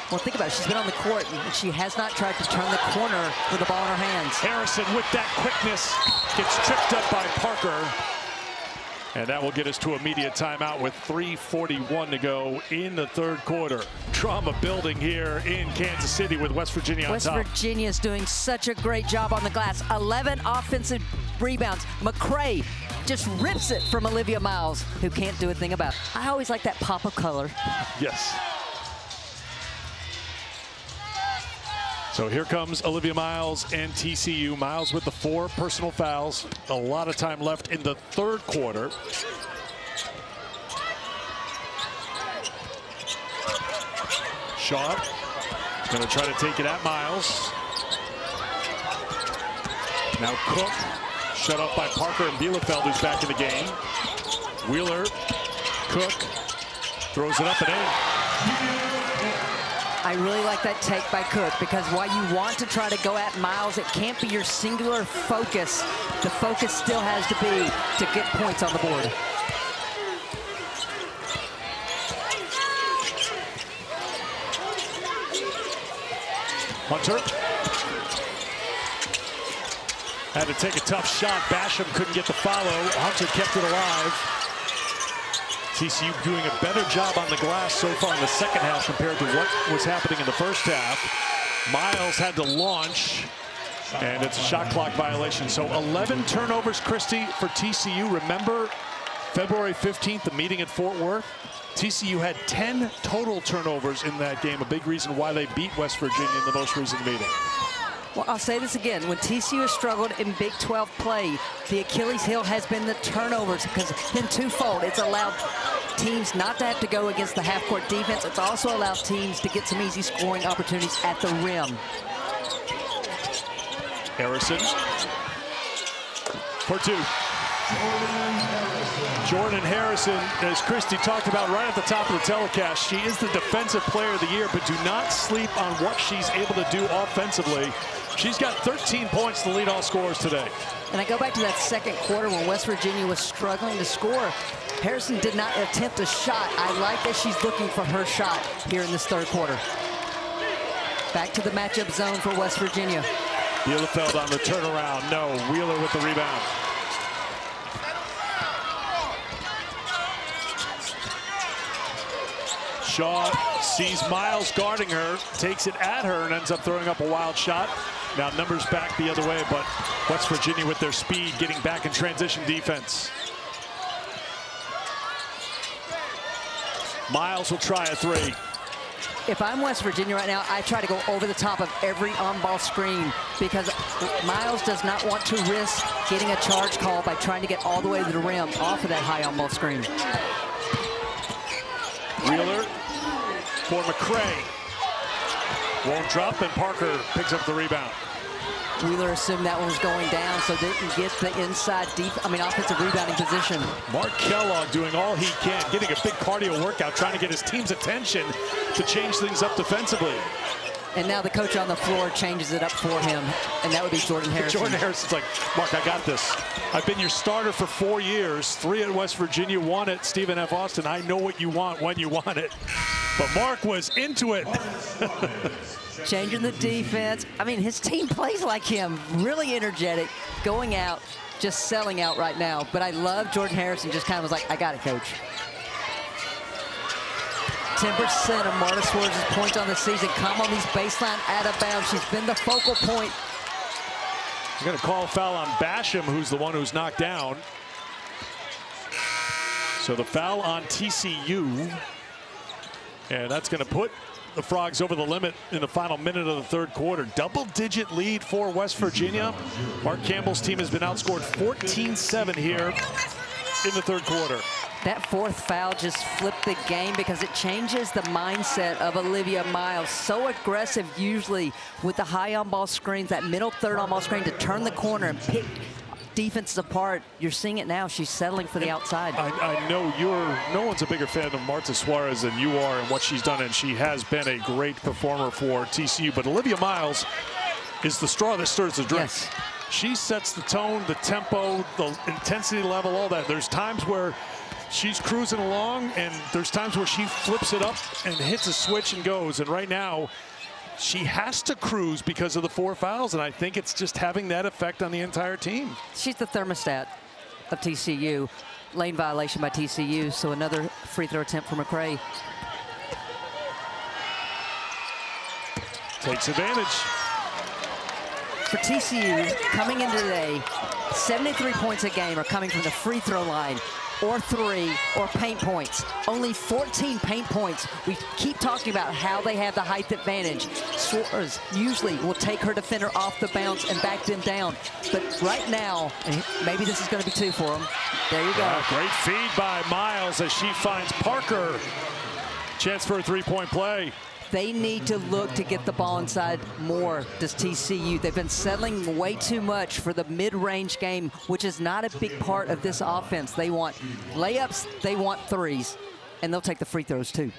Well, think about it. She's been on the court, and she has not tried to turn the corner with the ball in her hands. Harrison with that quickness gets tripped up by Parker. And that will get us to immediate timeout with 3:41 to go in the third quarter. Drama building here in Kansas City with West Virginia on top. West Virginia is doing such a great job on the glass. 11 offensive rebounds. McCray just rips it from Olivia Miles, who can't do a thing about it. I always like that pop of color. Yes. So here comes Olivia Miles and TCU. Miles with the 4 personal fouls. A lot of time left in the third quarter. Shaw is going to try to take it at Miles. Now Cook, shut up by Parker and Bielefeld, who's back in the game. Wheeler, Cook, throws it up and in. I really like that take by Cook, because while you want to try to go at Miles, it can't be your singular focus. The focus still has to be to get points on the board. Hunter had to take a tough shot. Basham couldn't get the follow. Hunter kept it alive. TCU doing a better job on the glass so far in the second half compared to what was happening in the first half. Miles had to launch, and it's a shot clock violation. So 11 turnovers, Christy, for TCU. Remember February 15th, the meeting at Fort Worth? TCU had 10 total turnovers in that game, a big reason why they beat West Virginia in the most recent meeting. Well, I'll say this again. When TCU has struggled in Big 12 play, the Achilles heel has been the turnovers, because it's been twofold. It's allowed teams not to have to go against the half-court defense. It's also allowed teams to get some easy scoring opportunities at the rim. Harrison for 2. Jordan Harrison, as Christy talked about right at the top of the telecast, she is the Defensive Player of the Year, but do not sleep on what she's able to do offensively. She's got 13 points to lead all scorers today. And I go back to that second quarter when West Virginia was struggling to score. Harrison did not attempt a shot. I like that she's looking for her shot here in this third quarter. Back to the matchup zone for West Virginia. Bielefeld on the turnaround. No. Wheeler with the rebound. Shaw sees Miles guarding her, takes it at her, and ends up throwing up a wild shot. Now numbers back the other way, but West Virginia with their speed getting back in transition defense. Miles will try a 3. If I'm West Virginia right now, I try to go over the top of every on-ball screen, because Miles does not want to risk getting a charge call by trying to get all the way to the rim off of that high on-ball screen. Wheeler for McCray. Won't drop, and Parker picks up the rebound. Wheeler assumed that one was going down, so didn't get the inside offensive rebounding position. Mark Kellogg doing all he can, getting a big cardio workout, trying to get his team's attention to change things up defensively. And now the coach on the floor changes it up for him, and that would be Jordan Harrison. Jordan Harrison's like, Mark, I got this. I've been your starter for 4 years, 3 at West Virginia, 1 at Stephen F. Austin. I know what you want when you want it. But Mark was into it. Changing the defense. I mean, his team plays like him, really energetic, going out, just selling out right now. But I love Jordan Harrison, just kind of was like, I got it, coach. 10% of Marta Suarez's points on the season come on these baseline out of bounds. She's been the focal point. We're going to call a foul on Basham, who's the one who's knocked down. So the foul on TCU. And that's going to put the Frogs over the limit in the final minute of the third quarter. Double-digit lead for West Virginia. Mark Campbell's team has been outscored 14-7 here in the third quarter. That fourth foul just flipped the game because it changes the mindset of Olivia Miles. So aggressive usually with the high on-ball screens, that middle third on-ball screen to turn the corner and pick defenses apart. You're seeing it now. She's settling for the outside. I know no one's a bigger fan of Marta Suarez than you are and what she's done, and she has been a great performer for TCU. But Olivia Miles is the straw that stirs the drink. Yes. She sets the tone, the tempo, the intensity level, all that. There's times where she's cruising along, and there's times where she flips it up and hits a switch and goes. And right now, she has to cruise because of the 4 fouls, and I think it's just having that effect on the entire team. She's the thermostat of TCU. Lane violation by TCU, so another free throw attempt for McCray. Takes advantage. For TCU, coming into today, 73 points a game are coming from the free throw line, or 3, or paint points. Only 14 paint points. We keep talking about how they have the height advantage. Suarez usually will take her defender off the bounce and back them down. But right now, and maybe this is going to be 2 for them. There you go. Great feed by Miles as she finds Parker. Chance for a 3-point play. They need to look to get the ball inside more, does TCU. They've been settling way too much for the mid-range game, which is not a big part of this offense. They want layups, they want threes, and they'll take the free throws too.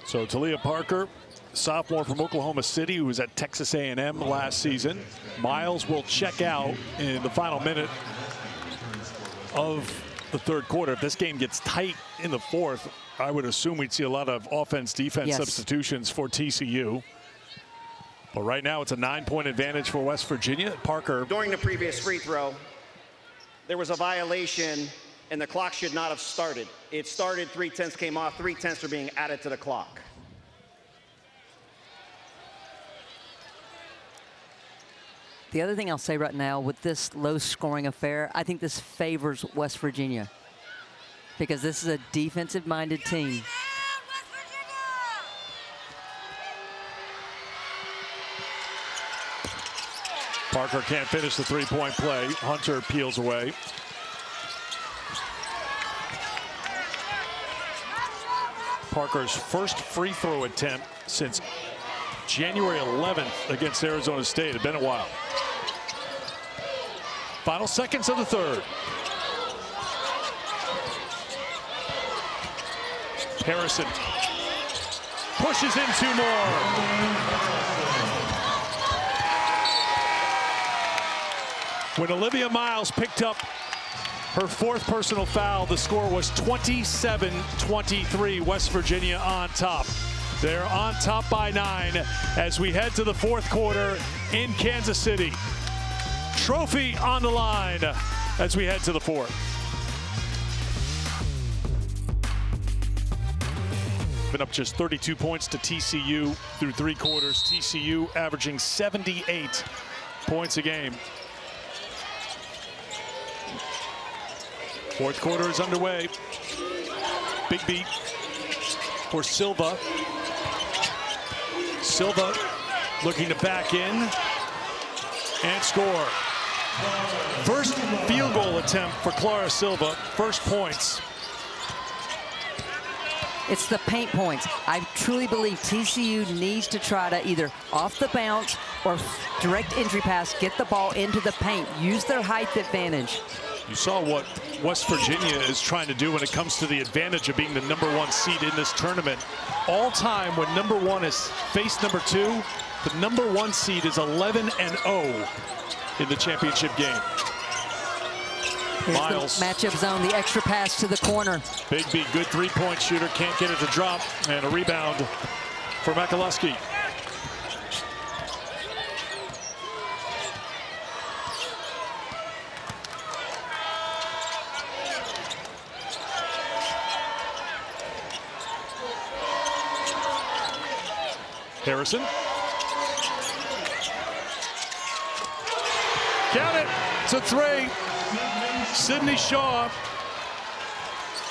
So Talia Parker, sophomore from Oklahoma City, who was at Texas A&M last season. Miles will check out in the final minute of the third quarter. If this game gets tight in the fourth, I would assume we'd see a lot of offense-defense substitutions for TCU. But right now, it's a 9-point advantage for West Virginia. Parker. During the previous free throw, there was a violation, and the clock should not have started. It started, 3/10 came off, 3/10 are being added to the clock. The other thing I'll say right now with this low-scoring affair, I think this favors West Virginia because this is a defensive-minded team. Parker can't finish the 3-point play. Hunter peels away. Parker's first free throw attempt since January 11th against Arizona State. It's been a while. Final seconds of the third. Harrison pushes in 2 more. When Olivia Miles picked up her 4th personal foul, the score was 27-23. West Virginia on top. They're on top by 9 as we head to the 4th quarter in Kansas City. Trophy on the line as we head to the 4th. Been up just 32 points to TCU through 3 quarters. TCU averaging 78 points a game. 4th quarter is underway. Big beat for Silva. Silva looking to back in and score. First field goal attempt for Clara Silva. First points. It's the paint points. I truly believe TCU needs to try to either off the bounce or direct entry pass, get the ball into the paint, use their height advantage. You saw what West Virginia is trying to do when it comes to the advantage of being the #1 seed in this tournament. All time when #1 is faced #2, the #1 seed is 11-0 in the championship game. Here's Miles. The matchup zone, the extra pass to the corner. Big B, good 3-point shooter, can't get it to drop, and a rebound for Mikuleski. Harrison. Count it. It's a 3. Sydney Shaw.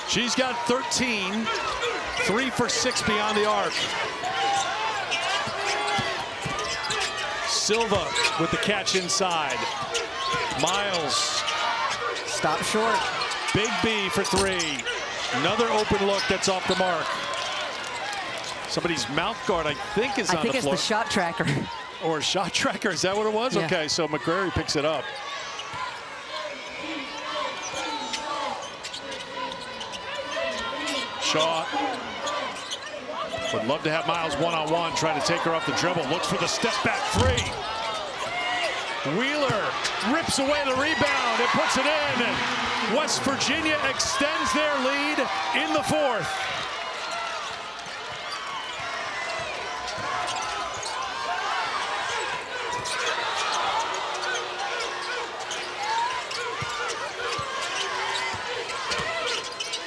She's got 13. 3 for 6 beyond the arc. Silva with the catch inside. Miles. Stop short. Big B for 3. Another open look that's off the mark. Somebody's mouth guard, I think, is on the floor. I think it's the shot tracker. Or shot tracker, is that what it was? Yeah. Okay, so McCrary picks it up. Shaw would love to have Miles one-on-one, trying to take her off the dribble. Looks for the step back 3. Wheeler rips away the rebound and puts it in. West Virginia extends their lead in the 4th.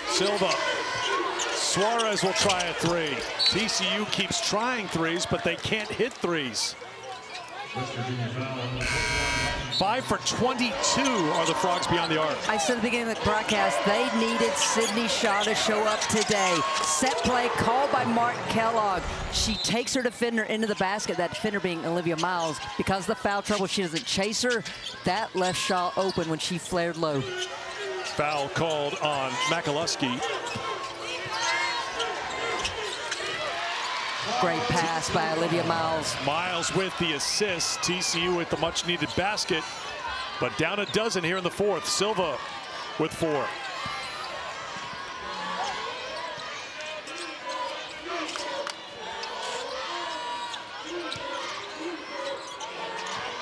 Silva. Suarez will try a 3. TCU keeps trying 3s, but they can't hit 3s. 5 for 22 are the Frogs beyond the arc. I said at the beginning of the broadcast, they needed Sydney Shaw to show up today. Set play called by Mark Kellogg. She takes her defender into the basket, that defender being Olivia Miles. Because of the foul trouble, she doesn't chase her. That left Shaw open when she flared low. Foul called on Makaluski. Great pass by Olivia Miles. Miles with the assist. TCU with the much-needed basket. But down a dozen here in the 4th. Silva with 4.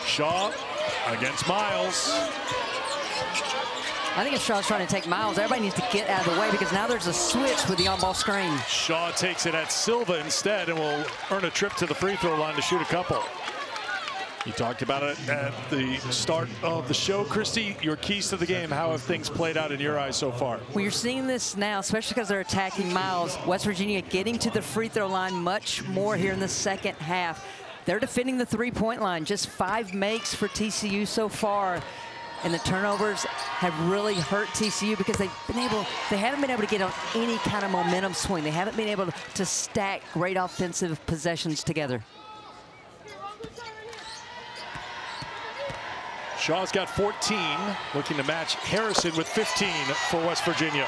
Shaw against Miles. I think if Shaw's trying to take Miles, everybody needs to get out of the way because now there's a switch with the on-ball screen. Shaw takes it at Silva instead and will earn a trip to the free throw line to shoot a couple. You talked about it at the start of the show. Christy, your keys to the game, how have things played out in your eyes so far? Well, you're seeing this now, especially because they're attacking Miles. West Virginia getting to the free throw line much more here in the second half. They're defending the three-point line. Just 5 makes for TCU so far. And the turnovers have really hurt TCU because they haven't been able to get on any kind of momentum swing. They haven't been able to stack great offensive possessions together. Shaw's got 14, looking to match Harrison with 15 for West Virginia.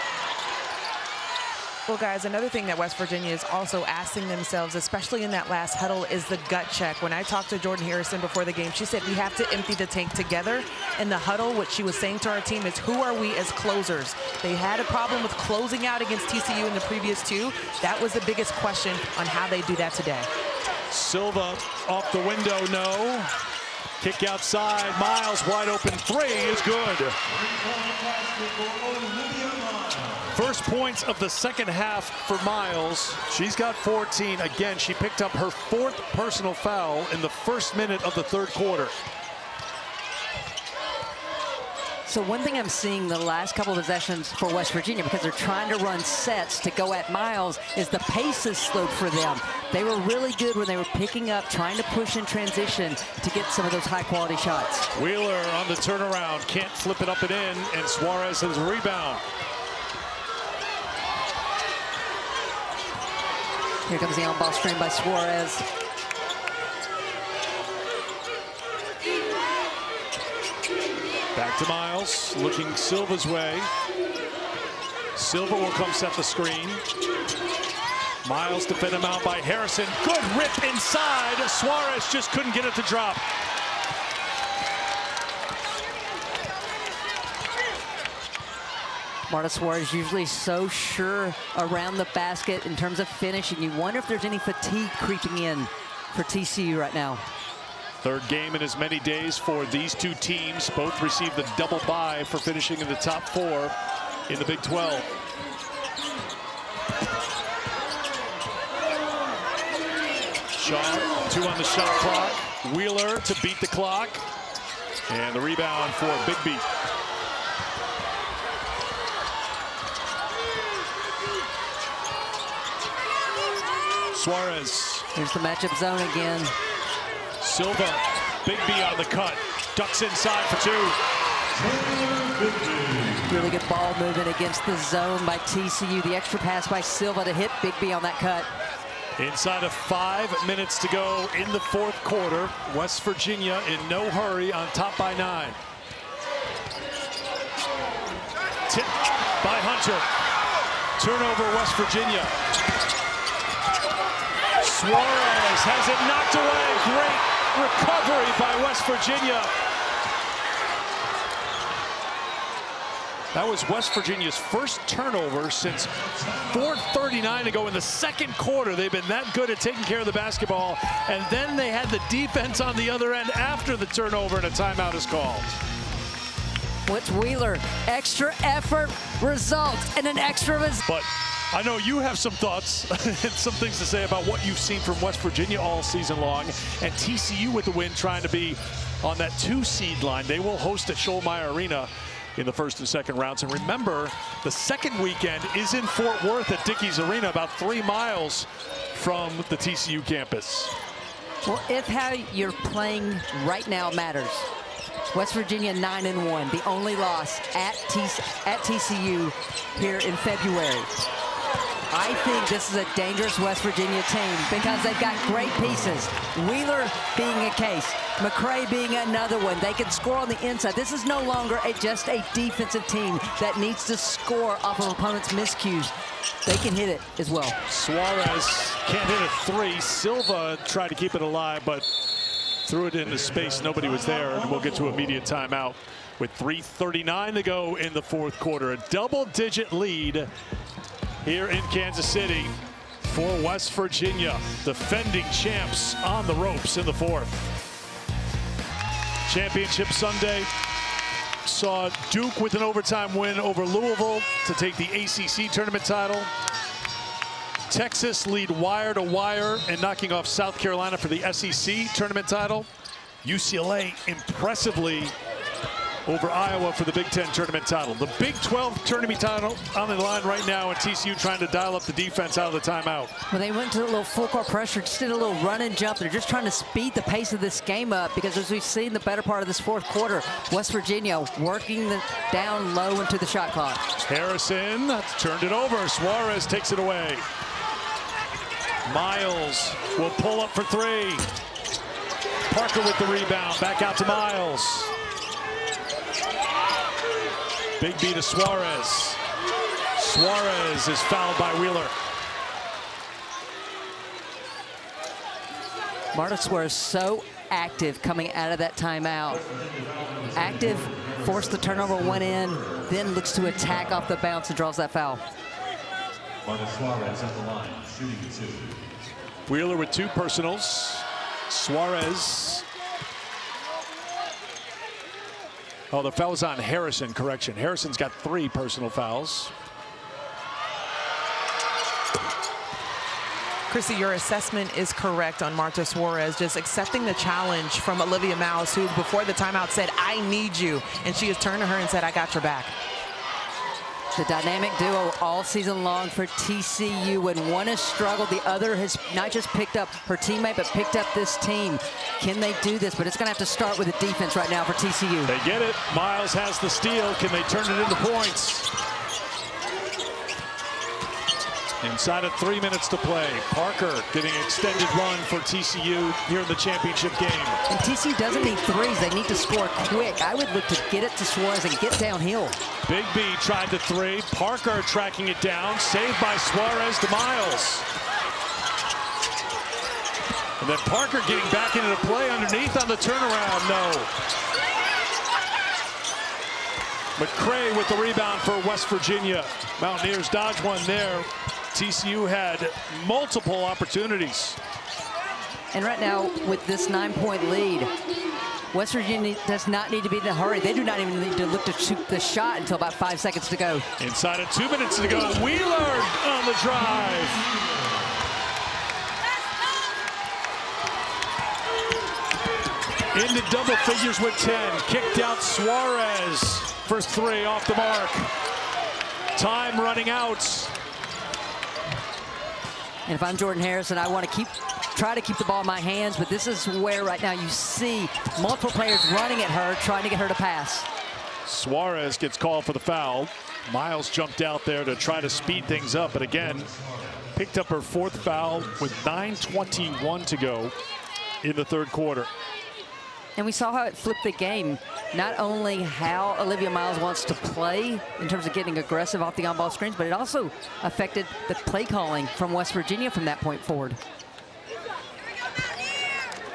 Well, guys, another thing that West Virginia is also asking themselves, especially in that last huddle, is the gut check. When I talked to Jordan Harrison before the game, she said we have to empty the tank together. In the huddle, what she was saying to our team is, who are we as closers? They had a problem with closing out against TCU in the previous 2. That was the biggest question on how they do that today. Silva off the window, no. Kick outside, Miles wide open 3 is good. First points of the second half for Miles. She's got 14. Again, she picked up her 4th personal foul in the first minute of the 3rd quarter. So one thing I'm seeing the last couple of possessions for West Virginia, because they're trying to run sets to go at Miles, is the pace has slowed for them. They were really good when they were picking up, trying to push in transition to get some of those high-quality shots. Wheeler on the turnaround, can't flip it up and in, and Suarez has a rebound. Here comes the on-ball screen by Suarez. Back to Miles, looking Silva's way. Silva will come set the screen. Miles to fit him out by Harrison. Good rip inside. Suarez just couldn't get it to drop. Marta Suarez usually so sure around the basket in terms of finishing. You wonder if there's any fatigue creeping in for TCU right now. 3rd game in as many days for these 2 teams. Both received the double bye for finishing in the top 4 in the Big 12. Shaw, 2 on the shot clock. Wheeler to beat the clock. And the rebound for Big B. Suarez. Here's the matchup zone again. Silva, Big B on the cut. Ducks inside for two. Really good ball movement against the zone by TCU. The extra pass by Silva to hit Big B on that cut. Inside of 5 minutes to go in the fourth quarter. West Virginia in no hurry, on top by 9. Tip by Hunter. Turnover, West Virginia. Suarez has it knocked away. Great recovery by West Virginia. That was West Virginia's first turnover since 4:39 to go in the second quarter. They've been that good at taking care of the basketball, and then they had the defense on the other end after the turnover, and a timeout is called. What's Wheeler? Extra effort results in an extra result. But I know you have some thoughts and some things to say about what you've seen from West Virginia all season long, and TCU with the win, trying to be on that 2-seed line. They will host at Schollmeyer Arena in the first and second rounds. And remember, the second weekend is in Fort Worth at Dickies Arena, about 3 miles from the TCU campus. Well, if how you're playing right now matters. West Virginia 9-1, the only loss at TCU here in February. I think this is a dangerous West Virginia team because they've got great pieces. Wheeler being a case, McCray being another one. They can score on the inside. This is no longer just a defensive team that needs to score off of opponents' miscues. They can hit it as well. Suarez can't hit a 3. Silva tried to keep it alive, but threw it into space. Nobody was there, and we'll get to immediate timeout with 3:39 to go in the fourth quarter. A double-digit lead here in Kansas City for West Virginia. Defending champs on the ropes in the fourth. Championship Sunday saw Duke with an overtime win over Louisville to take the ACC tournament title. Texas lead wire to wire and knocking off South Carolina for the SEC tournament title. UCLA impressively over Iowa for the Big Ten tournament title. The Big 12 tournament title on the line right now, and TCU trying to dial up the defense out of the timeout. Well, they went to a little full court pressure, just did a little run and jump. They're just trying to speed the pace of this game up because, as we've seen the better part of this fourth quarter, West Virginia working down low into the shot clock. Harrison turned it over. Suarez takes it away. Miles will pull up for 3. Parker with the rebound. Back out to Miles. Big B to Suarez. Suarez is fouled by Wheeler. Marta Suarez so active coming out of that timeout. Active, forced the turnover, went in, then looks to attack off the bounce and draws that foul. Marta Suarez at the line, shooting 2. Wheeler with 2 personals. Suarez. Oh, the foul's on Harrison, correction. Harrison's got 3 personal fouls. Chrissy, your assessment is correct on Marta Suarez, just accepting the challenge from Olivia Mouse, who before the timeout said, "I need you." And she has turned to her and said, "I got your back." The dynamic duo all season long for TCU. When one has struggled, the other has not just picked up her teammate, but picked up this team. Can they do this? But it's going to have to start with the defense right now for TCU. They get it. Miles has the steal. Can they turn it into points? Inside of 3 minutes to play. Parker getting an extended run for TCU here in the championship game. And TCU doesn't need threes. They need to score quick. I would look to get it to Suarez and get downhill. Big B tried the 3. Parker tracking it down. Saved by Suarez to Miles. And then Parker getting back into the play underneath on the turnaround. No. McCray with the rebound for West Virginia. Mountaineers dodge one there. TCU had multiple opportunities. And right now, with this 9-point lead, West Virginia does not need to be in a hurry. They do not even need to look to shoot the shot until about 5 seconds to go. Inside of 2 minutes to go, Wheeler on the drive. Into double figures with 10. Kicked out Suarez for 3 off the mark. Time running out. And if I'm Jordan Harrison, I want to try to keep the ball in my hands, but this is where right now you see multiple players running at her, trying to get her to pass. Suarez gets called for the foul. Miles jumped out there to try to speed things up, but again, picked up her 4th foul with 9:21 to go in the 3rd quarter. And we saw how it flipped the game. Not only how Olivia Miles wants to play in terms of getting aggressive off the on-ball screens, but it also affected the play calling from West Virginia from that point forward.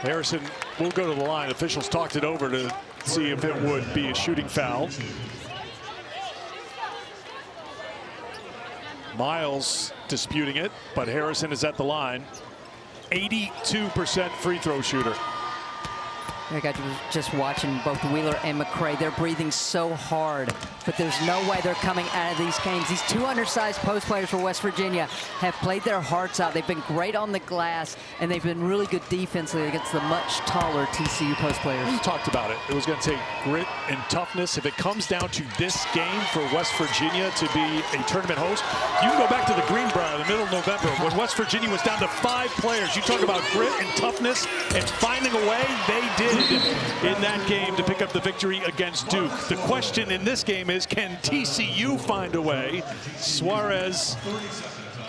Harrison will go to the line. Officials talked it over to see if it would be a shooting foul. Miles disputing it, but Harrison is at the line. 82% free throw shooter. I got just watching both Wheeler and McCray. They're breathing so hard, but there's no way they're coming out of these games. These 2 undersized post players for West Virginia have played their hearts out. They've been great on the glass, and they've been really good defensively against the much taller TCU post players. We talked about it. It was going to take grit and toughness. If it comes down to this game for West Virginia to be a tournament host, you can go back to the Greenbrier in the middle of November when West Virginia was down to 5 players. You talk about grit and toughness and finding a way. They did in that game to pick up the victory against Duke. The question in this game is, can TCU find a way? Suarez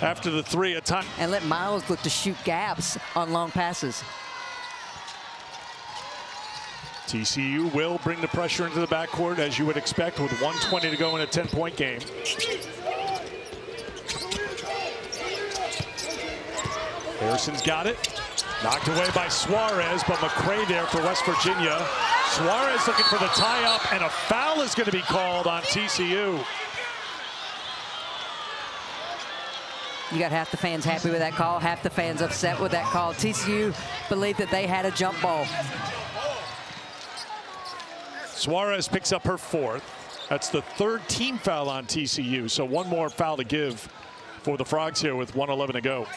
after the 3 at time. And let Miles look to shoot gaps on long passes. TCU will bring the pressure into the backcourt, as you would expect, with 1:20 to go in a 10-point game. Harrison's got it. Knocked away by Suarez, but McCray there for West Virginia. Suarez looking for the tie-up, and a foul is going to be called on TCU. You got half the fans happy with that call, half the fans upset with that call. TCU believed that they had a jump ball. Suarez picks up her 4th. That's the 3rd team foul on TCU, so 1 more foul to give for the Frogs here with 1:11 to go.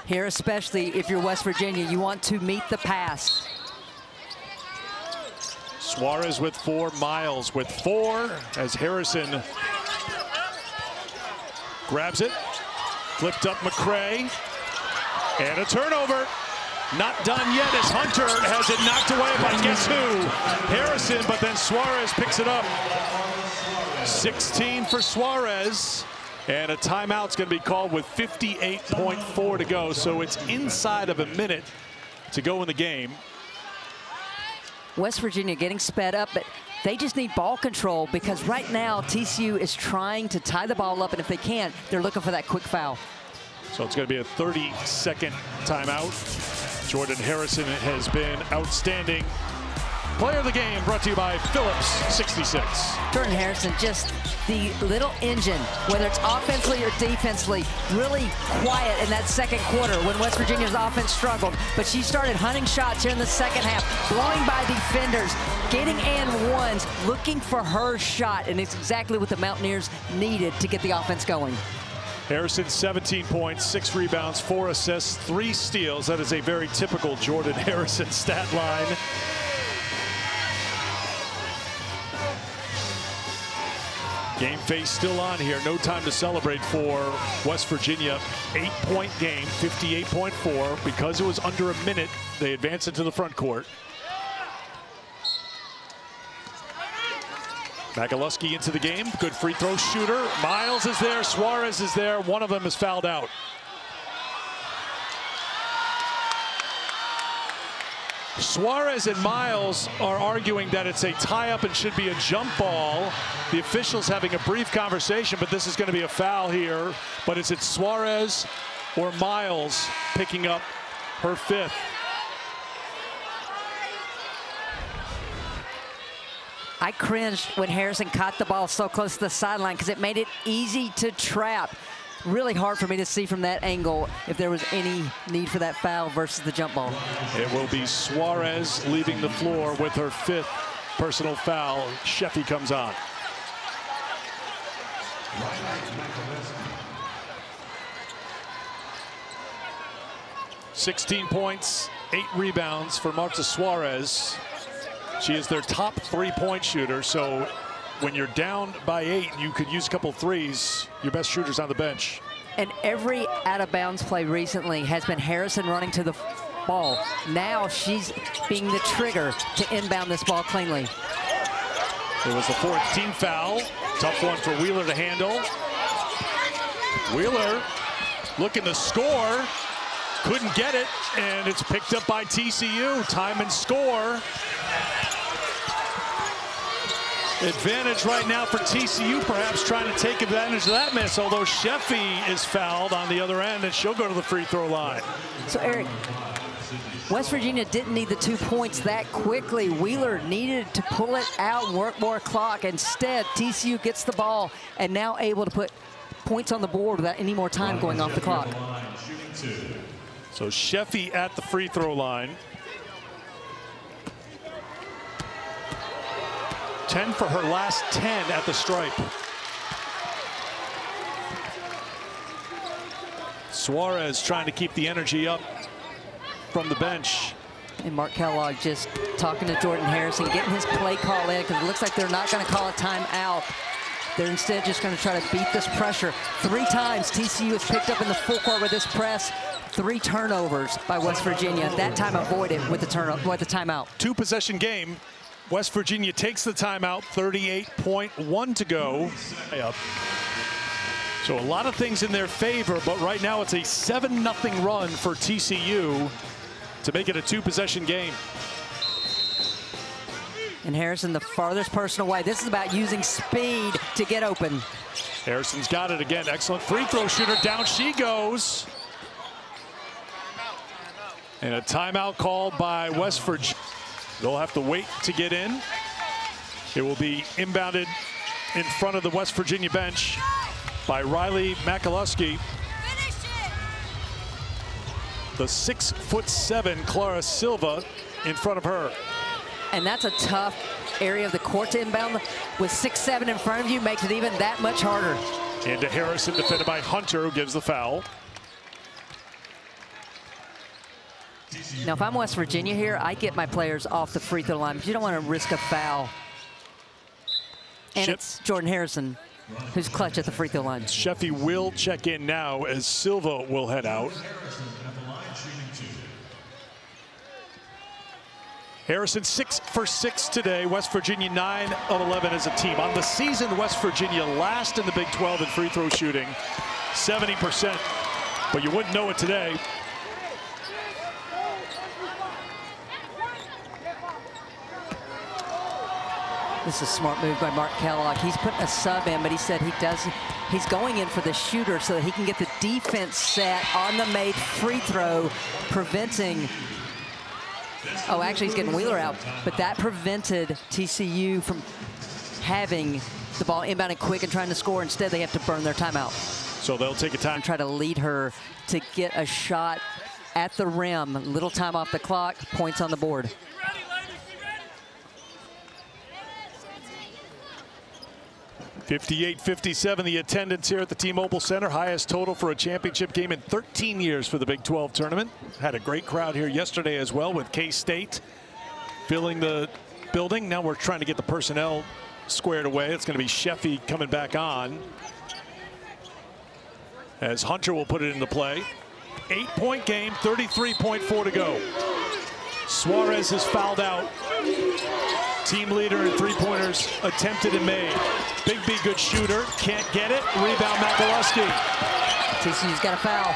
Here, especially if you're West Virginia, you want to meet the pass. Suarez with 4, Miles with 4, as Harrison grabs it. Flipped up McCray, and a turnover. Not done yet as Hunter has it knocked away by guess who? Harrison, but then Suarez picks it up. 16 for Suarez. And a timeout's going to be called with 58.4 to go, so it's inside of a minute to go in the game. West Virginia getting sped up, but they just need ball control because right now TCU is trying to tie the ball up, and if they can't, they're looking for that quick foul. So it's going to be a 30-second timeout. Jordan Harrison has been outstanding. Player of the game brought to you by Phillips 66. Jordan Harrison, just the little engine, whether it's offensively or defensively, really quiet in that 2nd quarter when West Virginia's offense struggled. But she started hunting shots here in the 2nd half, blowing by defenders, getting and ones, looking for her shot, and it's exactly what the Mountaineers needed to get the offense going. Harrison, 17 points, 6 rebounds, 4 assists, 3 steals. That is a very typical Jordan Harrison stat line. Game face still on here. No time to celebrate for West Virginia. 8-point game, 58.4. Because it was under a minute, they advance into the front court. Magalewski into the game. Good free throw shooter. Miles is there. Suarez is there. One of them is fouled out. Suarez and Miles are arguing that it's a tie-up and should be a jump ball. The officials having a brief conversation, but this is going to be a foul here. But is it Suarez or Miles picking up her 5th? I cringed when Harrison caught the ball so close to the sideline because it made it easy to trap. Really hard for me to see from that angle if there was any need for that foul versus the jump ball. It will be Suarez leaving the floor with her 5th personal foul. Sheffy comes on. "16 points, 8 rebounds for Marta Suarez. She is their top 3-point shooter, so when you're down by 8, you could use a couple threes. Your best shooter's on the bench. And every out-of-bounds play recently has been Harrison running to the ball. Now she's being the trigger to inbound this ball cleanly. It was the 4th team foul. Tough one for Wheeler to handle. Wheeler looking to score. Couldn't get it, and it's picked up by TCU. Time and score. Advantage right now for TCU, perhaps trying to take advantage of that miss, although Sheffy is fouled on the other end, and she'll go to the free throw line. So, Eric, West Virginia didn't need the 2 points that quickly. Wheeler needed to pull it out and work more clock. Instead, TCU gets the ball and now able to put points on the board without any more time going off the clock. So Sheffy at the free throw line. 10 for her last 10 at the stripe. Suarez trying to keep the energy up from the bench. And Mark Kellogg just talking to Jordan Harrison, getting his play call in, because it looks like they're not going to call a timeout. They're instead just going to try to beat this pressure. 3 times TCU has picked up in the full court with this press. 3 turnovers by West Virginia. That time avoided with the timeout. 2-possession game. West Virginia takes the timeout, 38.1 to go. So a lot of things in their favor, but right now it's a 7-0 run for TCU to make it a 2-possession game. And Harrison, the farthest person away. This is about using speed to get open. Harrison's got it again. Excellent free throw shooter. Down she goes. And a timeout called by West Virginia. They'll have to wait to get in. It will be inbounded in front of the West Virginia bench by Riley Makaluski. The 6'7" Clara Silva in front of her. And that's a tough area of the court to inbound. With 6'7" in front of you makes it even that much harder. Into Harrison, defended by Hunter, who gives the foul. Now, if I'm West Virginia here, I get my players off the free throw line, because you don't want to risk a foul. And it's Jordan Harrison who's clutch at the free throw line. Sheffy will check in now as Silva will head out. Harrison 6 for 6 today. West Virginia 9 of 11 as a team. On the season, West Virginia last in the Big 12 in free throw shooting, 70%. But you wouldn't know it today. This is a smart move by Mark Kellogg. He's putting a sub in, but he said he's going in for the shooter so that he can get the defense set on the made free throw, preventing. Oh, actually, he's getting Wheeler out, but that prevented TCU from having the ball inbounded quick and trying to score. Instead, they have to burn their timeout. So they'll take a time. Try to lead her to get a shot at the rim. Little time off the clock, points on the board. 58-57 the attendance here at the T-Mobile Center. Highest total for a championship game in 13 years for the Big 12 tournament. Had a great crowd here yesterday as well, with K-State filling the building. Now we're trying to get the personnel squared away. It's going to be Sheffy coming back on, as Hunter will put it into play. 8-point game, 33.4 to go. Suarez is fouled out. Team leader in three-pointers attempted and made. Big B, good shooter, can't get it. Rebound, Makaluski. TCU's got a foul.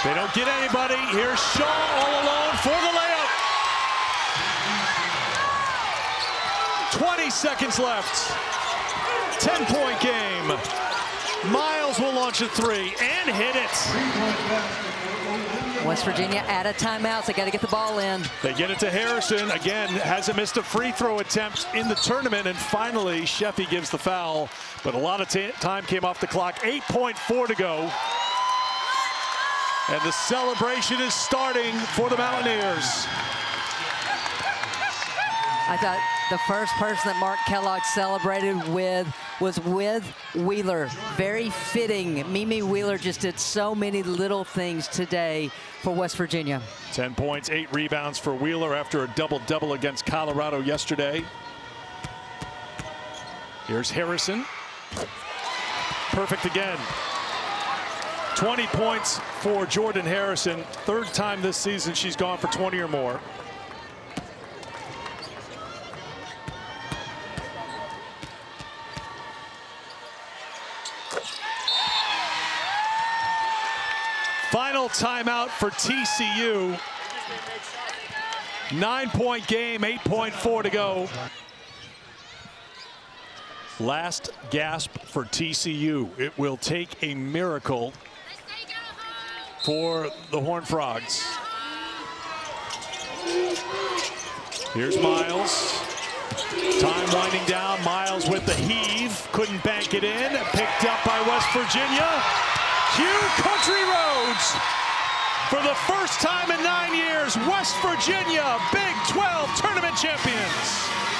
They don't get anybody. Here's Shaw all alone for the layup. 20 seconds left. 10-point game. Miles will launch a three and hit it. West Virginia out of timeouts. They got to get the ball in. They get it to Harrison. Again, hasn't missed a free throw attempt in the tournament. And finally, Sheffy gives the foul. But a lot of time came off the clock. 8.4 to go. And the celebration is starting for the Mountaineers. I thought the first person that Mark Kellogg celebrated with was with Wheeler. Very fitting. Mimi Wheeler just did so many little things today for West Virginia. 10 points, 8 rebounds for Wheeler after a double-double against Colorado yesterday. Here's Harrison. Perfect again. 20 points for Jordan Harrison. Third time this season she's gone for 20 or more. Final timeout for TCU. 9-point game, 8.4 to go. Last gasp for TCU. It will take a miracle for the Horned Frogs. Here's Miles. Time winding down. Miles with the heave. Couldn't bank it in. Picked up by West Virginia. Cue Country Roads. For the first time in 9 years, West Virginia, Big 12 tournament champions.